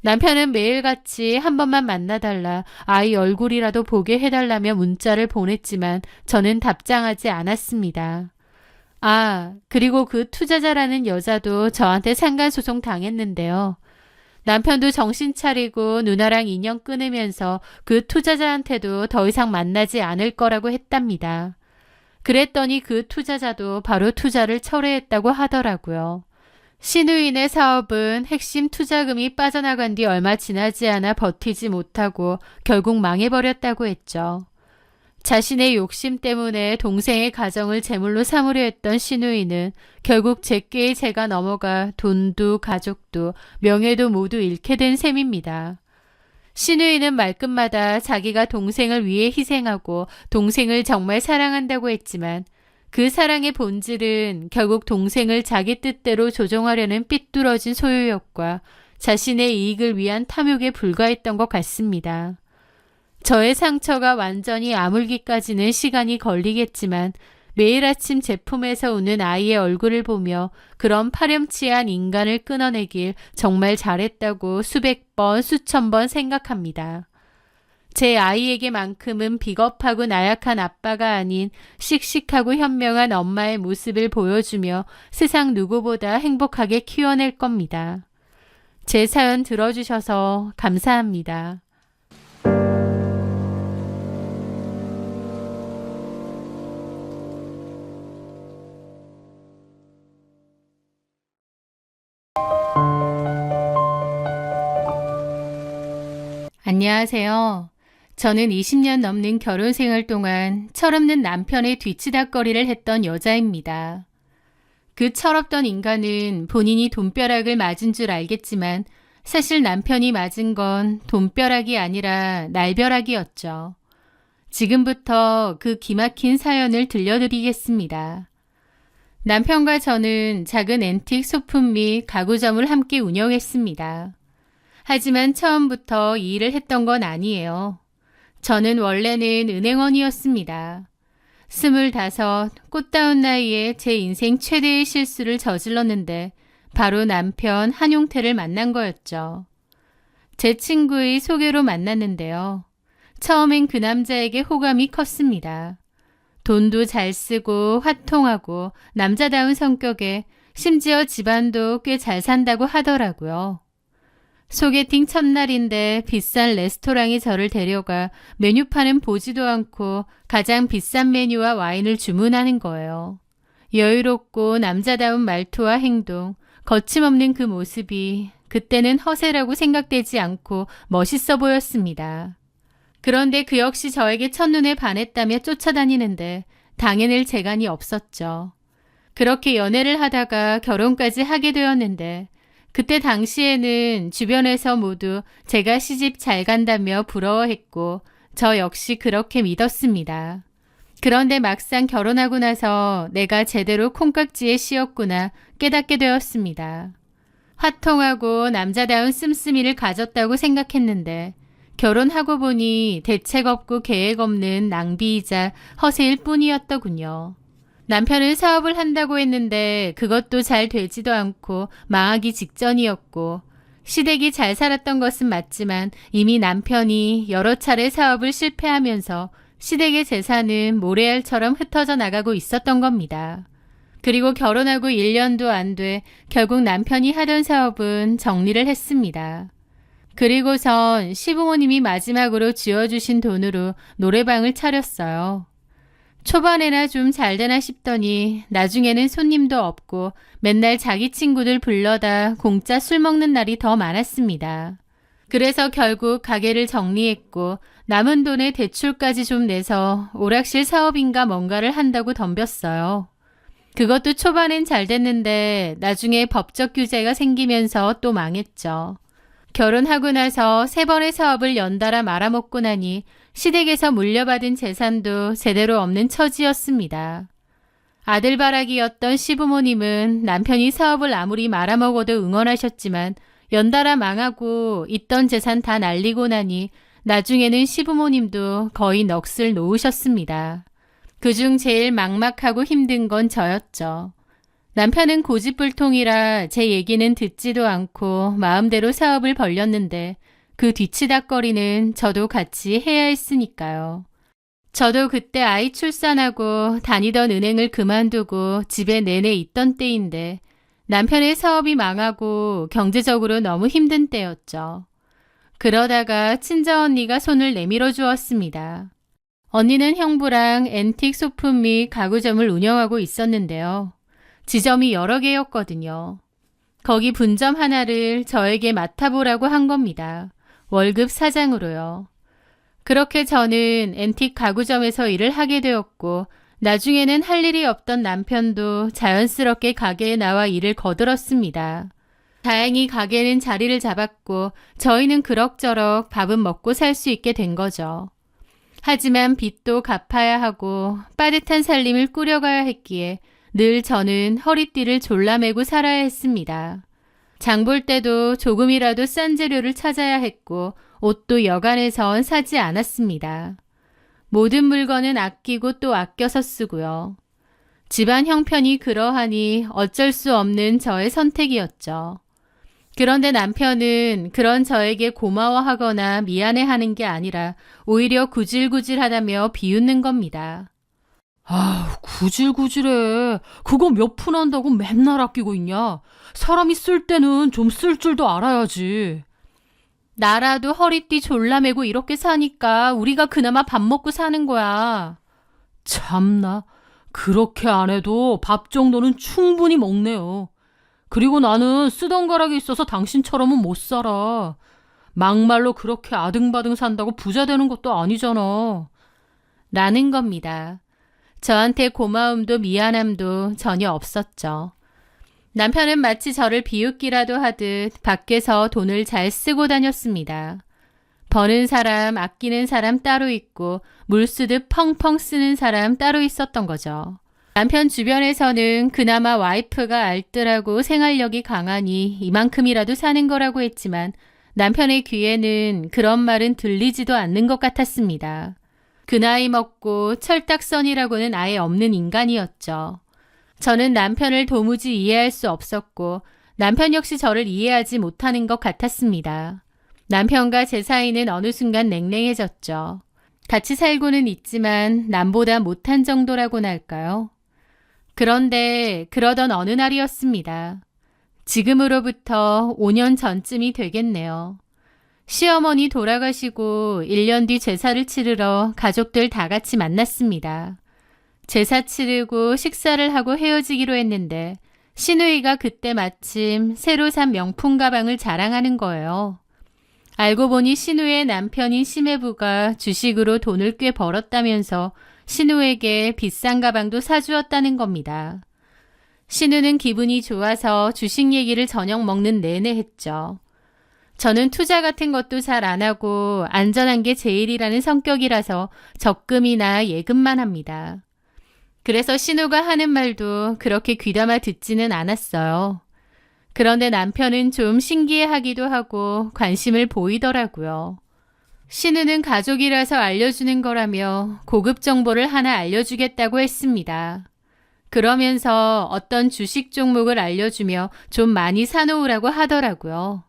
남편은 매일같이 한 번만 만나달라, 아이 얼굴이라도 보게 해달라며 문자를 보냈지만 저는 답장하지 않았습니다. 아, 그리고 그 투자자라는 여자도 저한테 상간소송 당했는데요. 남편도 정신 차리고 누나랑 인연 끊으면서 그 투자자한테도 더 이상 만나지 않을 거라고 했답니다. 그랬더니 그 투자자도 바로 투자를 철회했다고 하더라고요. 신우인의 사업은 핵심 투자금이 빠져나간 뒤 얼마 지나지 않아 버티지 못하고 결국 망해버렸다고 했죠. 자신의 욕심 때문에 동생의 가정을 제물로 삼으려 했던 신우이는 결국 제께의 제가 넘어가 돈도 가족도 명예도 모두 잃게 된 셈입니다. 신우이는 말끝마다 자기가 동생을 위해 희생하고 동생을 정말 사랑한다고 했지만 그 사랑의 본질은 결국 동생을 자기 뜻대로 조종하려는 삐뚤어진 소유욕과 자신의 이익을 위한 탐욕에 불과했던 것 같습니다. 저의 상처가 완전히 아물기까지는 시간이 걸리겠지만 매일 아침 제품에서 우는 아이의 얼굴을 보며 그런 파렴치한 인간을 끊어내길 정말 잘했다고 수백 번, 수천 번 생각합니다. 제 아이에게만큼은 비겁하고 나약한 아빠가 아닌 씩씩하고 현명한 엄마의 모습을 보여주며 세상 누구보다 행복하게 키워낼 겁니다. 제 사연 들어주셔서 감사합니다. 안녕하세요. 저는 20년 넘는 결혼 생활 동안 철없는 남편의 뒤치다꺼리를 했던 여자입니다. 그 철없던 인간은 본인이 돈벼락을 맞은 줄 알겠지만 사실 남편이 맞은 건 돈벼락이 아니라 날벼락이었죠. 지금부터 그 기막힌 사연을 들려드리겠습니다. 남편과 저는 작은 앤틱 소품 및 가구점을 함께 운영했습니다. 하지만 처음부터 이 일을 했던 건 아니에요. 저는 원래는 은행원이었습니다. 25, 꽃다운 나이에 제 인생 최대의 실수를 저질렀는데 바로 남편 한용태를 만난 거였죠. 제 친구의 소개로 만났는데요. 처음엔 그 남자에게 호감이 컸습니다. 돈도 잘 쓰고 화통하고 남자다운 성격에 심지어 집안도 꽤 잘 산다고 하더라고요. 소개팅 첫날인데 비싼 레스토랑에 저를 데려가 메뉴판은 보지도 않고 가장 비싼 메뉴와 와인을 주문하는 거예요. 여유롭고 남자다운 말투와 행동, 거침없는 그 모습이 그때는 허세라고 생각되지 않고 멋있어 보였습니다. 그런데 그 역시 저에게 첫눈에 반했다며 쫓아다니는데 당해낼 재간이 없었죠. 그렇게 연애를 하다가 결혼까지 하게 되었는데 그때 당시에는 주변에서 모두 제가 시집 잘 간다며 부러워했고 저 역시 그렇게 믿었습니다. 그런데 막상 결혼하고 나서 내가 제대로 콩깍지에 씌었구나 깨닫게 되었습니다. 화통하고 남자다운 씀씀이를 가졌다고 생각했는데 결혼하고 보니 대책 없고 계획 없는 낭비이자 허세일 뿐이었더군요. 남편은 사업을 한다고 했는데 그것도 잘 되지도 않고 망하기 직전이었고 시댁이 잘 살았던 것은 맞지만 이미 남편이 여러 차례 사업을 실패하면서 시댁의 재산은 모래알처럼 흩어져 나가고 있었던 겁니다. 그리고 결혼하고 1년도 안 돼 결국 남편이 하던 사업은 정리를 했습니다. 그리고선 시부모님이 마지막으로 쥐어주신 돈으로 노래방을 차렸어요. 초반에나 좀 잘되나 싶더니 나중에는 손님도 없고 맨날 자기 친구들 불러다 공짜 술 먹는 날이 더 많았습니다. 그래서 결국 가게를 정리했고 남은 돈에 대출까지 좀 내서 오락실 사업인가 뭔가를 한다고 덤볐어요. 그것도 초반엔 잘 됐는데 나중에 법적 규제가 생기면서 또 망했죠. 결혼하고 나서 3번의 사업을 연달아 말아먹고 나니 시댁에서 물려받은 재산도 제대로 없는 처지였습니다. 아들바라기였던 시부모님은 남편이 사업을 아무리 말아먹어도 응원하셨지만 연달아 망하고 있던 재산 다 날리고 나니 나중에는 시부모님도 거의 넋을 놓으셨습니다. 그중 제일 막막하고 힘든 건 저였죠. 남편은 고집불통이라 제 얘기는 듣지도 않고 마음대로 사업을 벌렸는데 그 뒤치다꺼리는 저도 같이 해야 했으니까요. 저도 그때 아이 출산하고 다니던 은행을 그만두고 집에 내내 있던 때인데 남편의 사업이 망하고 경제적으로 너무 힘든 때였죠. 그러다가 친정언니가 손을 내밀어 주었습니다. 언니는 형부랑 앤틱 소품 및 가구점을 운영하고 있었는데요. 지점이 여러 개였거든요. 거기 분점 하나를 저에게 맡아보라고 한 겁니다. 월급 사장으로요. 그렇게 저는 앤틱 가구점에서 일을 하게 되었고 나중에는 할 일이 없던 남편도 자연스럽게 가게에 나와 일을 거들었습니다. 다행히 가게는 자리를 잡았고 저희는 그럭저럭 밥은 먹고 살 수 있게 된 거죠. 하지만 빚도 갚아야 하고 빠듯한 살림을 꾸려가야 했기에 늘 저는 허리띠를 졸라매고 살아야 했습니다. 장 볼 때도 조금이라도 싼 재료를 찾아야 했고 옷도 여간에선 사지 않았습니다. 모든 물건은 아끼고 또 아껴서 쓰고요. 집안 형편이 그러하니 어쩔 수 없는 저의 선택이었죠. 그런데 남편은 그런 저에게 고마워하거나 미안해하는 게 아니라 오히려 구질구질하다며 비웃는 겁니다. 아, 구질구질해. 그거 몇 푼 한다고 맨날 아끼고 있냐? 사람이 쓸 때는 좀 쓸 줄도 알아야지. 나라도 허리띠 졸라매고 이렇게 사니까 우리가 그나마 밥 먹고 사는 거야. 참나, 그렇게 안 해도 밥 정도는 충분히 먹네요. 그리고 나는 쓰던 가락이 있어서 당신처럼은 못 살아. 막말로 그렇게 아등바등 산다고 부자 되는 것도 아니잖아. 라는 겁니다. 저한테 고마움도 미안함도 전혀 없었죠. 남편은 마치 저를 비웃기라도 하듯 밖에서 돈을 잘 쓰고 다녔습니다. 버는 사람, 아끼는 사람 따로 있고 물 쓰듯 펑펑 쓰는 사람 따로 있었던 거죠. 남편 주변에서는 그나마 와이프가 알뜰하고 생활력이 강하니 이만큼이라도 사는 거라고 했지만 남편의 귀에는 그런 말은 들리지도 않는 것 같았습니다. 그 나이 먹고 철딱선이라고는 아예 없는 인간이었죠. 저는 남편을 도무지 이해할 수 없었고 남편 역시 저를 이해하지 못하는 것 같았습니다. 남편과 제 사이는 어느 순간 냉랭해졌죠. 같이 살고는 있지만 남보다 못한 정도라고나 할까요? 그런데 그러던 어느 날이었습니다. 지금으로부터 5년 전쯤이 되겠네요. 시어머니 돌아가시고 1년 뒤 제사를 치르러 가족들 다 같이 만났습니다. 제사 치르고 식사를 하고 헤어지기로 했는데 시누이가 그때 마침 새로 산 명품 가방을 자랑하는 거예요. 알고 보니 시누이의 남편인 시매부가 주식으로 돈을 꽤 벌었다면서 신우에게 비싼 가방도 사주었다는 겁니다. 신우는 기분이 좋아서 주식 얘기를 저녁 먹는 내내 했죠. 저는 투자 같은 것도 잘 안 하고 안전한 게 제일이라는 성격이라서 적금이나 예금만 합니다. 그래서 신우가 하는 말도 그렇게 귀담아 듣지는 않았어요. 그런데 남편은 좀 신기해하기도 하고 관심을 보이더라고요. 신우는 가족이라서 알려주는 거라며 고급 정보를 하나 알려주겠다고 했습니다. 그러면서 어떤 주식 종목을 알려주며 좀 많이 사놓으라고 하더라고요.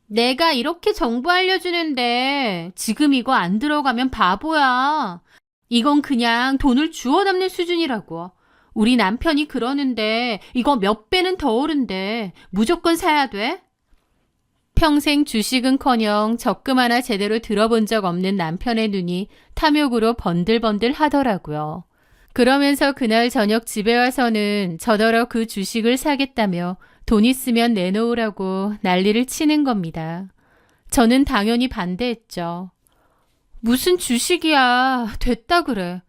내가 이렇게 정보 알려주는데 지금 이거 안 들어가면 바보야. 이건 그냥 돈을 주워 담는 수준이라고. 우리 남편이 그러는데 이거 몇 배는 더 오른대. 무조건 사야 돼? 평생 주식은커녕 적금 하나 제대로 들어본 적 없는 남편의 눈이 탐욕으로 번들번들 하더라고요. 그러면서 그날 저녁 집에 와서는 저더러 그 주식을 사겠다며 돈 있으면 내놓으라고 난리를 치는 겁니다. 저는 당연히 반대했죠. 무슨 주식이야. 됐다 그래.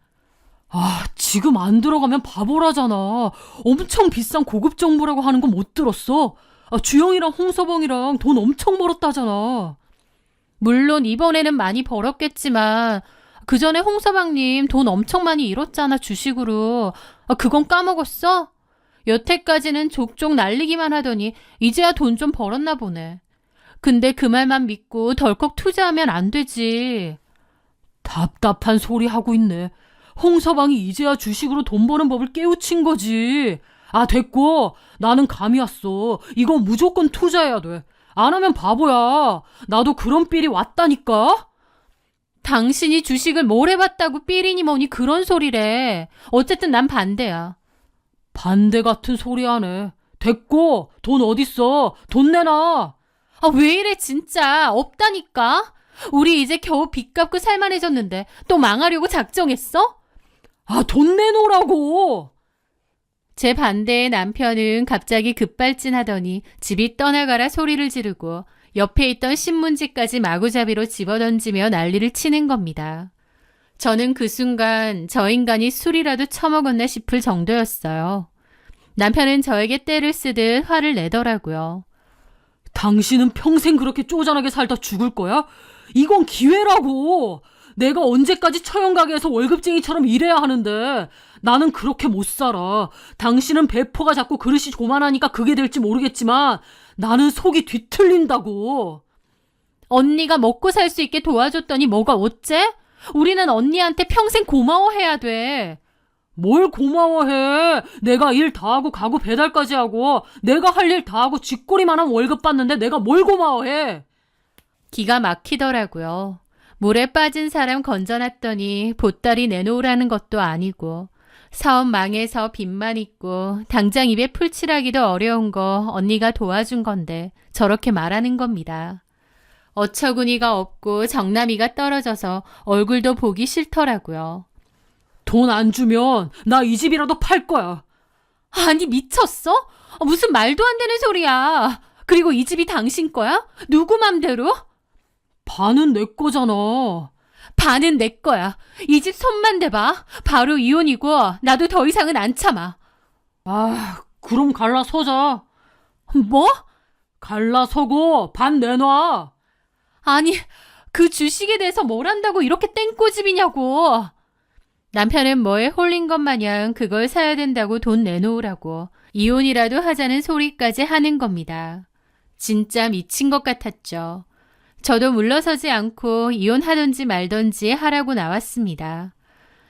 지금 안 들어가면 바보라잖아. 엄청 비싼 고급 정보라고 하는 거 못 들었어? 주영이랑 홍서봉이랑 돈 엄청 벌었다잖아. 물론 이번에는 많이 벌었겠지만 그 전에 홍서방님 돈 엄청 많이 잃었잖아, 주식으로. 그건 까먹었어? 여태까지는 족족 날리기만 하더니 이제야 돈 좀 벌었나 보네. 근데 그 말만 믿고 덜컥 투자하면 안 되지. 답답한 소리 하고 있네. 홍서방이 이제야 주식으로 돈 버는 법을 깨우친 거지. 됐고. 나는 감이 왔어. 이거 무조건 투자해야 돼. 안 하면 바보야. 나도 그런 삘이 왔다니까. 당신이 주식을 뭘 해봤다고 삐리니 뭐니 그런 소리래. 어쨌든 난 반대야. 반대 같은 소리 하네. 됐고. 돈 어딨어. 돈 내놔. 왜 이래 진짜. 없다니까. 우리 이제 겨우 빚 갚고 살만해졌는데 또 망하려고 작정했어? 돈 내놓으라고. 제 반대의 남편은 갑자기 급발진하더니 집이 떠나가라 소리를 지르고 옆에 있던 신문지까지 마구잡이로 집어던지며 난리를 치는 겁니다. 저는 그 순간 저 인간이 술이라도 처먹었나 싶을 정도였어요. 남편은 저에게 떼를 쓰듯 화를 내더라고요. 당신은 평생 그렇게 쪼잔하게 살다 죽을 거야? 이건 기회라고. 내가 언제까지 처형가게에서 월급쟁이처럼 일해야 하는데 나는 그렇게 못 살아. 당신은 배포가 작고 그릇이 조만하니까 그게 될지 모르겠지만 나는 속이 뒤틀린다고. 언니가 먹고 살 수 있게 도와줬더니 뭐가 어째? 우리는 언니한테 평생 고마워해야 돼. 뭘 고마워해. 내가 일 다 하고 가구 배달까지 하고 내가 할 일 다 하고 쥐꼬리만한 월급 받는데 내가 뭘 고마워해. 기가 막히더라고요. 물에 빠진 사람 건져놨더니 보따리 내놓으라는 것도 아니고 사업 망해서 빚만 있고 당장 입에 풀칠하기도 어려운 거 언니가 도와준 건데 저렇게 말하는 겁니다. 어처구니가 없고 정남이가 떨어져서 얼굴도 보기 싫더라고요. 돈 안 주면 나 이 집이라도 팔 거야. 아니 미쳤어? 무슨 말도 안 되는 소리야. 그리고 이 집이 당신 거야? 누구 맘대로? 반은 내 거잖아. 반은 내 거야. 이 집 손만 대봐. 바로 이혼이고 나도 더 이상은 안 참아. 그럼 갈라서자. 뭐? 갈라서고 반 내놔. 아니, 그 주식에 대해서 뭘 한다고 이렇게 땡꼬집이냐고. 남편은 뭐에 홀린 것 마냥 그걸 사야 된다고 돈 내놓으라고 이혼이라도 하자는 소리까지 하는 겁니다. 진짜 미친 것 같았죠. 저도 물러서지 않고 이혼하든지 말든지 하라고 나왔습니다.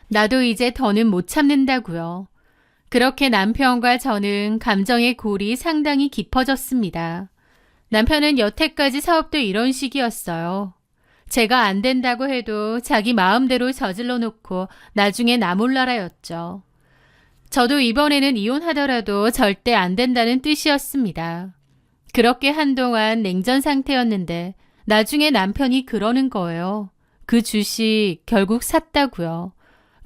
나도 이제 더는 못 참는다고요. 그렇게 남편과 저는 감정의 골이 상당히 깊어졌습니다. 남편은 여태까지 사업도 이런 식이었어요. 제가 안 된다고 해도 자기 마음대로 저질러 놓고 나중에 나 몰라라였죠. 저도 이번에는 이혼하더라도 절대 안 된다는 뜻이었습니다. 그렇게 한동안 냉전 상태였는데 나중에 남편이 그러는 거예요. 그 주식 결국 샀다고요.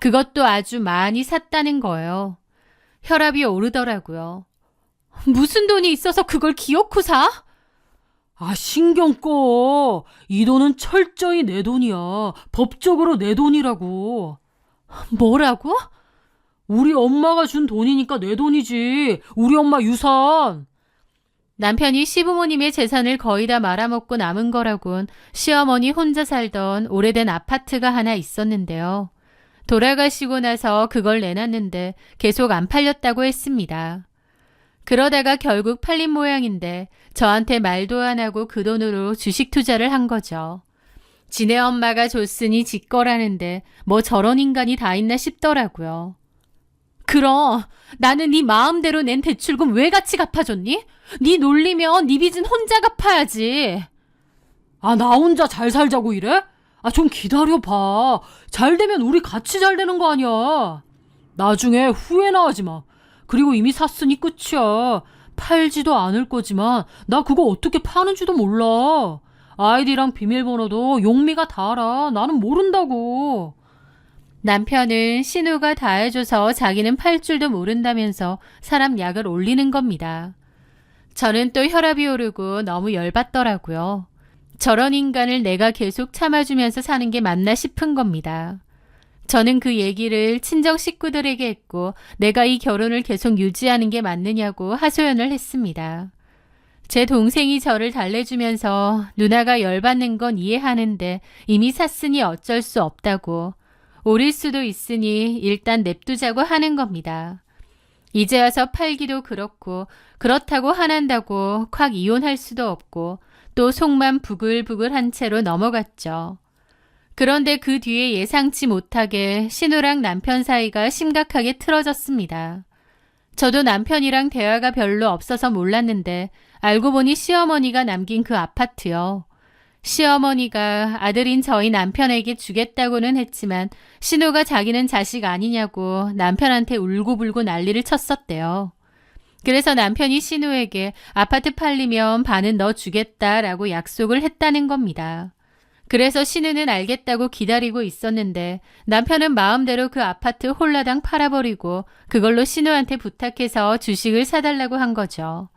그것도 아주 많이 샀다는 거예요. 혈압이 오르더라고요. 무슨 돈이 있어서 그걸 기어코 사? 신경 꺼. 이 돈은 철저히 내 돈이야. 법적으로 내 돈이라고. 뭐라고? 우리 엄마가 준 돈이니까 내 돈이지. 우리 엄마 유산. 남편이 시부모님의 재산을 거의 다 말아먹고 남은 거라곤 시어머니 혼자 살던 오래된 아파트가 하나 있었는데요. 돌아가시고 나서 그걸 내놨는데 계속 안 팔렸다고 했습니다. 그러다가 결국 팔린 모양인데 저한테 말도 안 하고 그 돈으로 주식 투자를 한 거죠. 지네 엄마가 줬으니 지 거라는데 뭐 저런 인간이 다 있나 싶더라고요. 그럼 나는 네 마음대로 낸 대출금 왜 같이 갚아줬니? 네 놀리면 네 빚은 혼자 갚아야지. 나 혼자 잘 살자고 이래? 좀 기다려봐. 잘 되면 우리 같이 잘 되는 거 아니야. 나중에 후회나 하지 마. 그리고 이미 샀으니 끝이야. 팔지도 않을 거지만 나 그거 어떻게 파는지도 몰라. 아이디랑 비밀번호도 용미가 다 알아. 나는 모른다고. 남편은 신우가 다 해줘서 자기는 팔 줄도 모른다면서 사람 약을 올리는 겁니다. 저는 또 혈압이 오르고 너무 열받더라고요. 저런 인간을 내가 계속 참아주면서 사는 게 맞나 싶은 겁니다. 저는 그 얘기를 친정 식구들에게 했고 내가 이 결혼을 계속 유지하는 게 맞느냐고 하소연을 했습니다. 제 동생이 저를 달래주면서 누나가 열받는 건 이해하는데 이미 샀으니 어쩔 수 없다고, 오릴 수도 있으니 일단 냅두자고 하는 겁니다. 이제 와서 팔기도 그렇고 그렇다고 화난다고 콱 이혼할 수도 없고 또 속만 부글부글한 채로 넘어갔죠. 그런데 그 뒤에 예상치 못하게 신우랑 남편 사이가 심각하게 틀어졌습니다. 저도 남편이랑 대화가 별로 없어서 몰랐는데 알고 보니 시어머니가 남긴 그 아파트요. 시어머니가 아들인 저희 남편에게 주겠다고는 했지만 신우가 자기는 자식 아니냐고 남편한테 울고불고 난리를 쳤었대요. 그래서 남편이 신우에게 아파트 팔리면 반은 너 주겠다라고 약속을 했다는 겁니다. 그래서 신우는 알겠다고 기다리고 있었는데 남편은 마음대로 그 아파트 홀라당 팔아버리고 그걸로 신우한테 부탁해서 주식을 사달라고 한 거죠.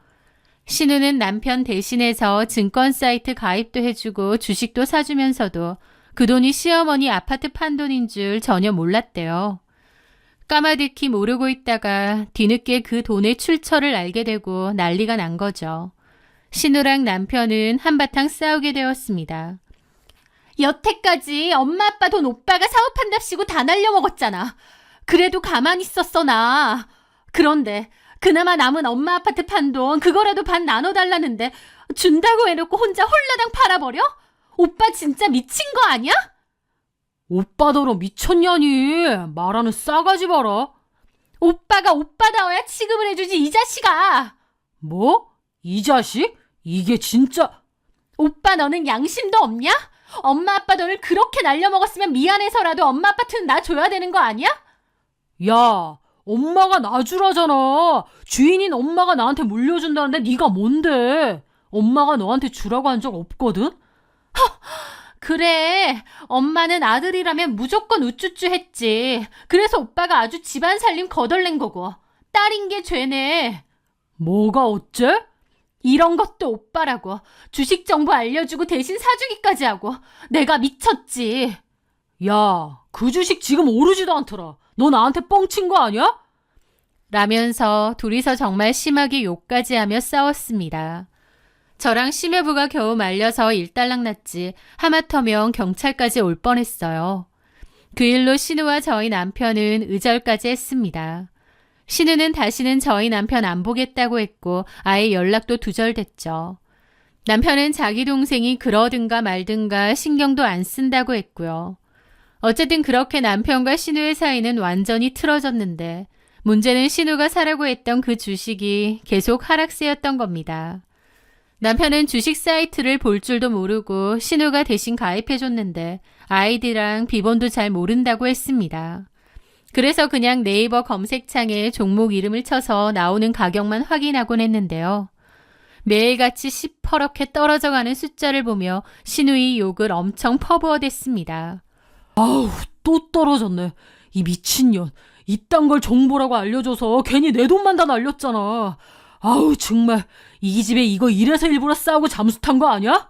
신우는 남편 대신해서 증권 사이트 가입도 해주고 주식도 사주면서도 그 돈이 시어머니 아파트 판 돈인 줄 전혀 몰랐대요. 까마득히 모르고 있다가 뒤늦게 그 돈의 출처를 알게 되고 난리가 난 거죠. 신우랑 남편은 한바탕 싸우게 되었습니다. 여태까지 엄마 아빠 돈 오빠가 사업한답시고 다 날려먹었잖아. 그래도 가만히 있었어 나. 그런데 그나마 남은 엄마 아파트 판 돈 그거라도 반 나눠달라는데 준다고 해놓고 혼자 홀라당 팔아버려? 오빠 진짜 미친 거 아니야? 오빠더러 미쳤냐니. 말하는 싸가지 봐라. 오빠가 오빠다워야 취급을 해주지 이 자식아. 뭐? 이 자식? 이게 진짜... 오빠 너는 양심도 없냐? 엄마 아빠 돈을 그렇게 날려먹었으면 미안해서라도 엄마 아파트는 나 줘야 되는 거 아니야? 야, 엄마가 놔주라잖아. 주인인 엄마가 나한테 물려준다는데 네가 뭔데? 엄마가 너한테 주라고 한 적 없거든? 그래, 엄마는 아들이라면 무조건 우쭈쭈 했지. 그래서 오빠가 아주 집안 살림 거덜낸 거고. 딸인 게 죄네. 뭐가 어째? 이런 것도 오빠라고. 주식 정보 알려주고 대신 사주기까지 하고. 내가 미쳤지. 야, 그 주식 지금 오르지도 않더라. 너 나한테 뻥친 거 아니야? 라면서 둘이서 정말 심하게 욕까지 하며 싸웠습니다. 저랑 심해부가 겨우 말려서 일단락 났지 하마터면 경찰까지 올 뻔했어요. 그 일로 신우와 저희 남편은 의절까지 했습니다. 신우는 다시는 저희 남편 안 보겠다고 했고 아예 연락도 두절됐죠. 남편은 자기 동생이 그러든가 말든가 신경도 안 쓴다고 했고요. 어쨌든 그렇게 남편과 신우의 사이는 완전히 틀어졌는데 문제는 신우가 사라고 했던 그 주식이 계속 하락세였던 겁니다. 남편은 주식 사이트를 볼 줄도 모르고 신우가 대신 가입해줬는데 아이디랑 비번도 잘 모른다고 했습니다. 그래서 그냥 네이버 검색창에 종목 이름을 쳐서 나오는 가격만 확인하곤 했는데요. 매일같이 시퍼렇게 떨어져가는 숫자를 보며 신우의 욕을 엄청 퍼부어댔습니다. 아우, 또 떨어졌네. 이 미친년. 이딴 걸 정보라고 알려줘서 괜히 내 돈만 다 날렸잖아. 아우, 정말 이 집에 이거 이래서 일부러 싸우고 잠수 탄 거 아니야?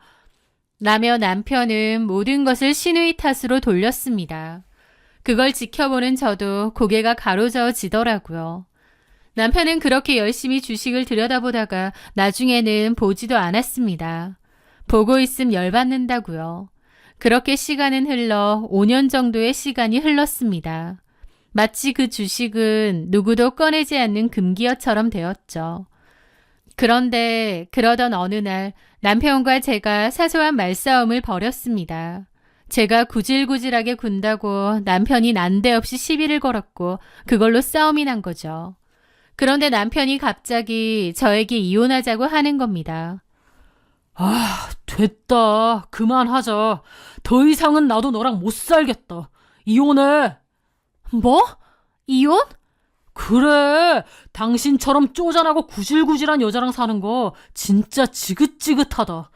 라며 남편은 모든 것을 신우의 탓으로 돌렸습니다. 그걸 지켜보는 저도 고개가 가로저어지더라고요. 남편은 그렇게 열심히 주식을 들여다보다가 나중에는 보지도 않았습니다. 보고 있음 열받는다고요. 그렇게 시간은 흘러 5년 정도의 시간이 흘렀습니다. 마치 그 주식은 누구도 꺼내지 않는 금기어처럼 되었죠. 그런데 그러던 어느 날 남편과 제가 사소한 말싸움을 벌였습니다. 제가 구질구질하게 군다고 남편이 난데없이 시비를 걸었고 그걸로 싸움이 난 거죠. 그런데 남편이 갑자기 저에게 이혼하자고 하는 겁니다. 아, 됐다. 그만하자. 더 이상은 나도 너랑 못 살겠다. 이혼해. 뭐? 이혼? 그래. 당신처럼 쪼잔하고 구질구질한 여자랑 사는 거 진짜 지긋지긋하다.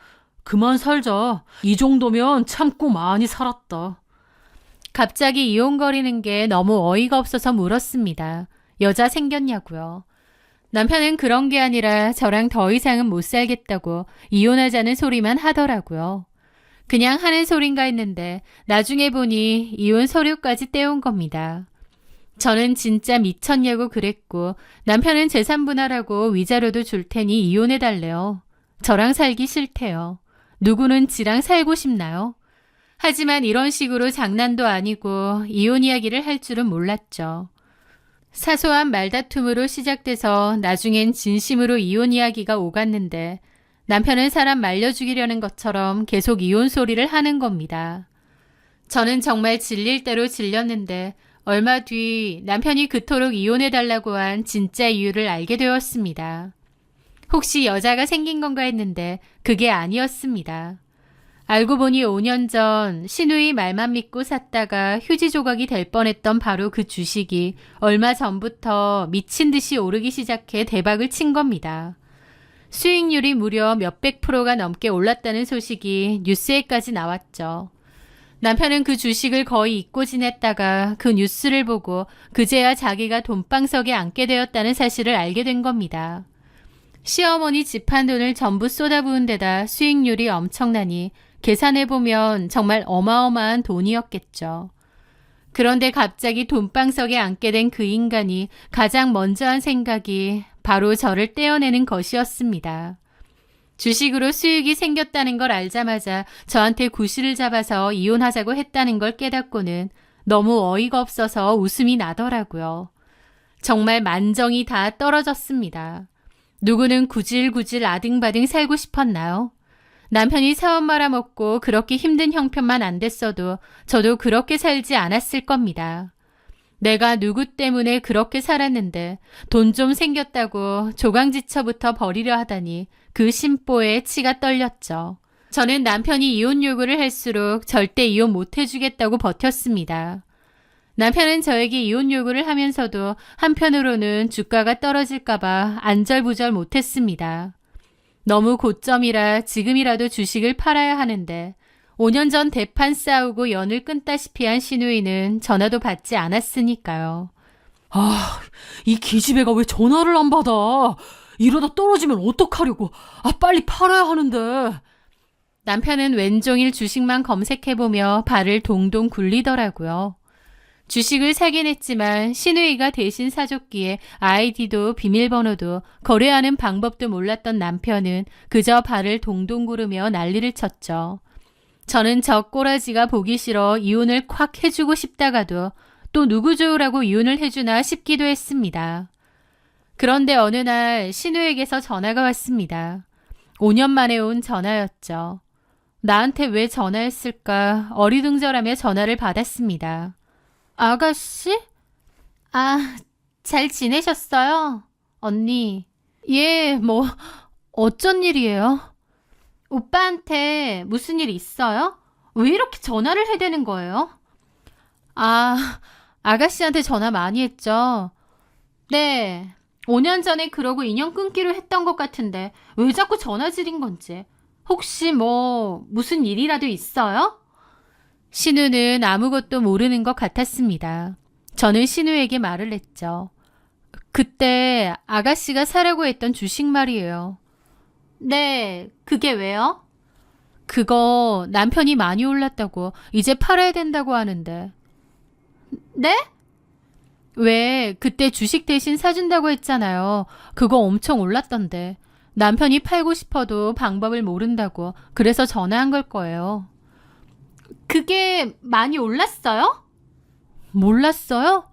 그만 살자. 이 정도면 참고 많이 살았다. 갑자기 이혼거리는 게 너무 어이가 없어서 물었습니다. 여자 생겼냐고요. 남편은 그런 게 아니라 저랑 더 이상은 못 살겠다고 이혼하자는 소리만 하더라고요. 그냥 하는 소린가 했는데 나중에 보니 이혼 서류까지 떼온 겁니다. 저는 진짜 미쳤냐고 그랬고 남편은 재산 분할하고 위자료도 줄 테니 이혼해달래요. 저랑 살기 싫대요. 누구는 지랑 살고 싶나요? 하지만 이런 식으로 장난도 아니고 이혼 이야기를 할 줄은 몰랐죠. 사소한 말다툼으로 시작돼서 나중엔 진심으로 이혼 이야기가 오갔는데 남편은 사람 말려 죽이려는 것처럼 계속 이혼 소리를 하는 겁니다. 저는 정말 질릴 대로 질렸는데 얼마 뒤 남편이 그토록 이혼해달라고 한 진짜 이유를 알게 되었습니다. 혹시 여자가 생긴 건가 했는데 그게 아니었습니다. 알고 보니 5년 전 시누이 말만 믿고 샀다가 휴지 조각이 될 뻔했던 바로 그 주식이 얼마 전부터 미친 듯이 오르기 시작해 대박을 친 겁니다. 수익률이 무려 몇백 프로가 넘게 올랐다는 소식이 뉴스에까지 나왔죠. 남편은 그 주식을 거의 잊고 지냈다가 그 뉴스를 보고 그제야 자기가 돈방석에 앉게 되었다는 사실을 알게 된 겁니다. 시어머니 집한 돈을 전부 쏟아부은 데다 수익률이 엄청나니 계산해보면 정말 어마어마한 돈이었겠죠. 그런데 갑자기 돈방석에 앉게 된 그 인간이 가장 먼저 한 생각이 바로 저를 떼어내는 것이었습니다. 주식으로 수익이 생겼다는 걸 알자마자 저한테 구실을 잡아서 이혼하자고 했다는 걸 깨닫고는 너무 어이가 없어서 웃음이 나더라고요. 정말 만정이 다 떨어졌습니다. 누구는 구질구질 아등바등 살고 싶었나요? 남편이 사업 말아먹고 그렇게 힘든 형편만 안 됐어도 저도 그렇게 살지 않았을 겁니다. 내가 누구 때문에 그렇게 살았는데 돈 좀 생겼다고 조강지처부터 버리려 하다니 그 심보에 치가 떨렸죠. 저는 남편이 이혼 요구를 할수록 절대 이혼 못 해주겠다고 버텼습니다. 남편은 저에게 이혼 요구를 하면서도 한편으로는 주가가 떨어질까봐 안절부절 못했습니다. 너무 고점이라 지금이라도 주식을 팔아야 하는데 5년 전 대판 싸우고 연을 끊다시피 한 시누이는 전화도 받지 않았으니까요. 아, 이 기집애가 왜 전화를 안 받아? 이러다 떨어지면 어떡하려고. 빨리 팔아야 하는데. 남편은 왼종일 주식만 검색해보며 발을 동동 굴리더라고요. 주식을 사긴 했지만 시누이가 대신 사줬기에 아이디도 비밀번호도 거래하는 방법도 몰랐던 남편은 그저 발을 동동 구르며 난리를 쳤죠. 저는 저 꼬라지가 보기 싫어 이혼을 콱 해주고 싶다가도 또 누구 좋으라고 이혼을 해주나 싶기도 했습니다. 그런데 어느 날 신우에게서 전화가 왔습니다. 5년 만에 온 전화였죠. 나한테 왜 전화했을까 어리둥절하며 전화를 받았습니다. 아가씨? 잘 지내셨어요? 언니. 예, 어쩐 일이에요? 오빠한테 무슨 일 있어요? 왜 이렇게 전화를 해대는 거예요? 아가씨한테 전화 많이 했죠? 네. 5년 전에 그러고 인연 끊기로 했던 것 같은데 왜 자꾸 전화질인 건지. 혹시 무슨 일이라도 있어요? 신우는 아무것도 모르는 것 같았습니다. 저는 신우에게 말을 했죠. 그때 아가씨가 사라고 했던 주식 말이에요. 네, 그게 왜요? 그거 남편이 많이 올랐다고 이제 팔아야 된다고 하는데. 네? 왜 그때 주식 대신 사준다고 했잖아요. 그거 엄청 올랐던데. 남편이 팔고 싶어도 방법을 모른다고 그래서 전화한 걸 거예요. 그게 많이 올랐어요? 몰랐어요?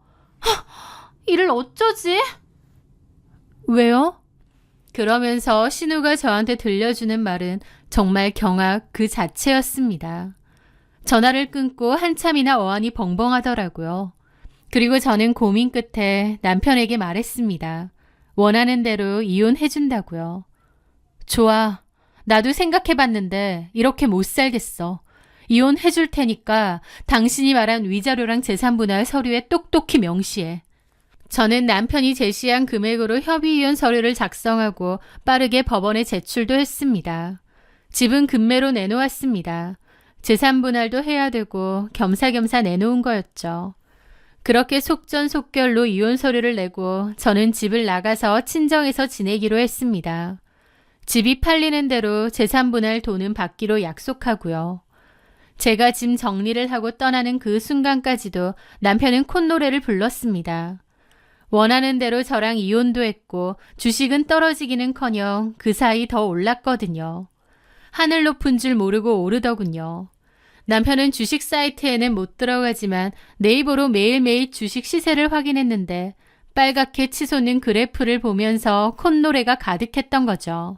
이를 어쩌지? 왜요? 그러면서 신우가 저한테 들려주는 말은 정말 경악 그 자체였습니다. 전화를 끊고 한참이나 어안이 벙벙하더라고요. 그리고 저는 고민 끝에 남편에게 말했습니다. 원하는 대로 이혼해준다고요. 좋아. 나도 생각해봤는데 이렇게 못 살겠어. 이혼해줄 테니까 당신이 말한 위자료랑 재산분할 서류에 똑똑히 명시해. 저는 남편이 제시한 금액으로 협의이혼 서류를 작성하고 빠르게 법원에 제출도 했습니다. 집은 금매로 내놓았습니다. 재산분할도 해야 되고 겸사겸사 내놓은 거였죠. 그렇게 속전속결로 이혼 서류를 내고 저는 집을 나가서 친정에서 지내기로 했습니다. 집이 팔리는 대로 재산분할 돈은 받기로 약속하고요. 제가 짐 정리를 하고 떠나는 그 순간까지도 남편은 콧노래를 불렀습니다. 원하는 대로 저랑 이혼도 했고 주식은 떨어지기는커녕 그 사이 더 올랐거든요. 하늘 높은 줄 모르고 오르더군요. 남편은 주식 사이트에는 못 들어가지만 네이버로 매일매일 주식 시세를 확인했는데 빨갛게 치솟는 그래프를 보면서 콧노래가 가득했던 거죠.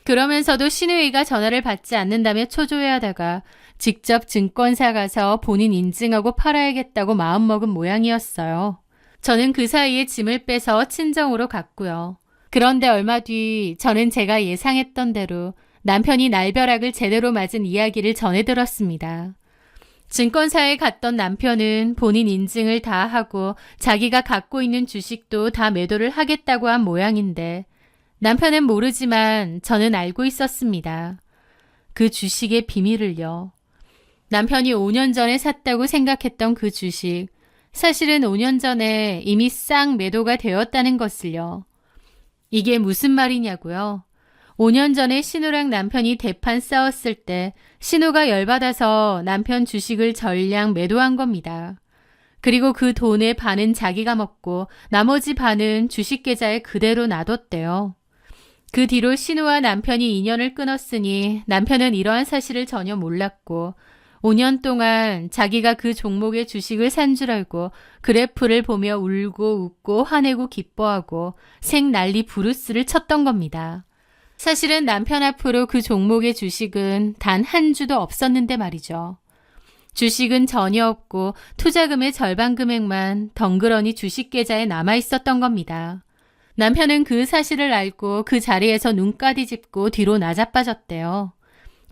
그러면서도 신우이가 전화를 받지 않는다며 초조해하다가 직접 증권사 가서 본인 인증하고 팔아야겠다고 마음먹은 모양이었어요. 저는 그 사이에 짐을 빼서 친정으로 갔고요. 그런데 얼마 뒤 저는 제가 예상했던 대로 남편이 날벼락을 제대로 맞은 이야기를 전해 들었습니다. 증권사에 갔던 남편은 본인 인증을 다 하고 자기가 갖고 있는 주식도 다 매도를 하겠다고 한 모양인데 남편은 모르지만 저는 알고 있었습니다. 그 주식의 비밀을요. 남편이 5년 전에 샀다고 생각했던 그 주식, 사실은 5년 전에 이미 싹 매도가 되었다는 것을요. 이게 무슨 말이냐고요? 5년 전에 신우랑 남편이 대판 싸웠을 때 신우가 열받아서 남편 주식을 전량 매도한 겁니다. 그리고 그 돈의 반은 자기가 먹고 나머지 반은 주식 계좌에 그대로 놔뒀대요. 그 뒤로 신우와 남편이 인연을 끊었으니 남편은 이러한 사실을 전혀 몰랐고 5년 동안 자기가 그 종목의 주식을 산 줄 알고 그래프를 보며 울고 웃고 화내고 기뻐하고 생난리 부르스를 쳤던 겁니다. 사실은 남편 앞으로 그 종목의 주식은 단 한 주도 없었는데 말이죠. 주식은 전혀 없고 투자금의 절반 금액만 덩그러니 주식 계좌에 남아 있었던 겁니다. 남편은 그 사실을 알고 그 자리에서 눈까디 짚고 뒤로 나자빠졌대요.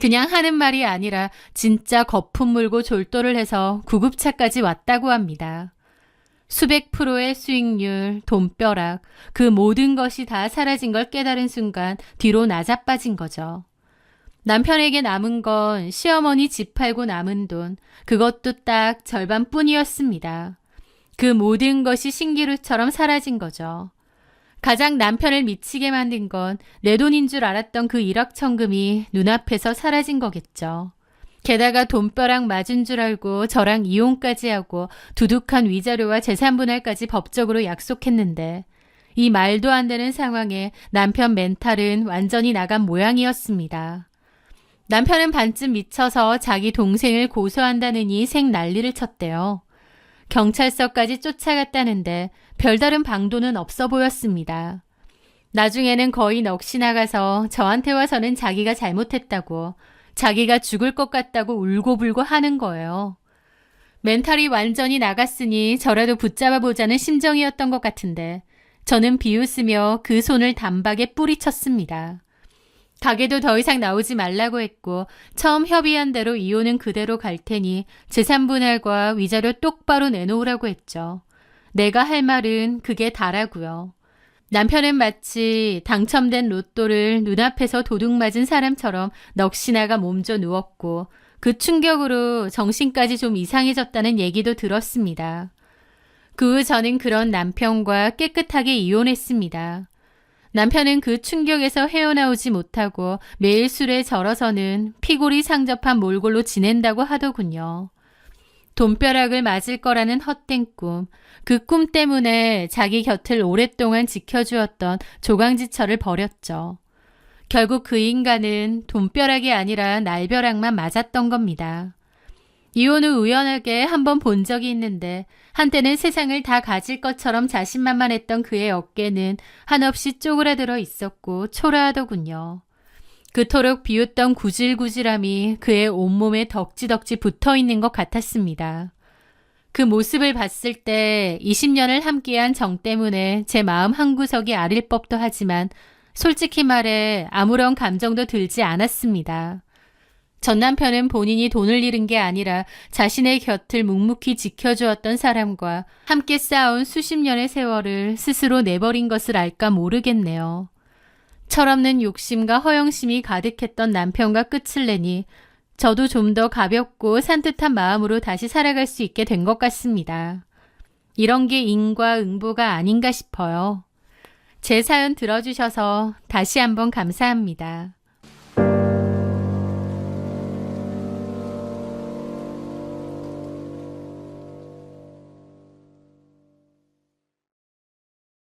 그냥 하는 말이 아니라 진짜 거품 물고 졸도를 해서 구급차까지 왔다고 합니다. 수백 프로의 수익률, 돈벼락, 그 모든 것이 다 사라진 걸 깨달은 순간 뒤로 나자빠진 거죠. 남편에게 남은 건 시어머니 집 팔고 남은 돈, 그것도 딱 절반뿐이었습니다. 그 모든 것이 신기루처럼 사라진 거죠. 가장 남편을 미치게 만든 건 내 돈인 줄 알았던 그 일확천금이 눈앞에서 사라진 거겠죠. 게다가 돈벼락 맞은 줄 알고 저랑 이혼까지 하고 두둑한 위자료와 재산분할까지 법적으로 약속했는데 이 말도 안 되는 상황에 남편 멘탈은 완전히 나간 모양이었습니다. 남편은 반쯤 미쳐서 자기 동생을 고소한다느니 생난리를 쳤대요. 경찰서까지 쫓아갔다는데 별다른 방도는 없어 보였습니다. 나중에는 거의 넋이 나가서 저한테 와서는 자기가 잘못했다고, 자기가 죽을 것 같다고 울고불고 하는 거예요. 멘탈이 완전히 나갔으니 저라도 붙잡아 보자는 심정이었던 것 같은데 저는 비웃으며 그 손을 단박에 뿌리쳤습니다. 가게도 더 이상 나오지 말라고 했고 처음 협의한 대로 이혼은 그대로 갈 테니 재산분할과 위자료 똑바로 내놓으라고 했죠. 내가 할 말은 그게 다라고요. 남편은 마치 당첨된 로또를 눈앞에서 도둑 맞은 사람처럼 넋이나가 몸져 누웠고 그 충격으로 정신까지 좀 이상해졌다는 얘기도 들었습니다. 그 후 저는 그런 남편과 깨끗하게 이혼했습니다. 남편은 그 충격에서 헤어나오지 못하고 매일 술에 절어서는 피골이 상접한 몰골로 지낸다고 하더군요. 돈벼락을 맞을 거라는 헛된 꿈, 그 꿈 때문에 자기 곁을 오랫동안 지켜주었던 조강지처를 버렸죠. 결국 그 인간은 돈벼락이 아니라 날벼락만 맞았던 겁니다. 이혼 후 우연하게 한번 본 적이 있는데 한때는 세상을 다 가질 것처럼 자신만만했던 그의 어깨는 한없이 쪼그라들어 있었고 초라하더군요. 그토록 비웃던 구질구질함이 그의 온몸에 덕지덕지 붙어있는 것 같았습니다. 그 모습을 봤을 때 20년을 함께한 정 때문에 제 마음 한구석이 아릴 법도 하지만 솔직히 말해 아무런 감정도 들지 않았습니다. 전 남편은 본인이 돈을 잃은 게 아니라 자신의 곁을 묵묵히 지켜주었던 사람과 함께 쌓아온 수십 년의 세월을 스스로 내버린 것을 알까 모르겠네요. 철없는 욕심과 허영심이 가득했던 남편과 끝을 내니 저도 좀 더 가볍고 산뜻한 마음으로 다시 살아갈 수 있게 된 것 같습니다. 이런 게 인과 응보가 아닌가 싶어요. 제 사연 들어주셔서 다시 한번 감사합니다.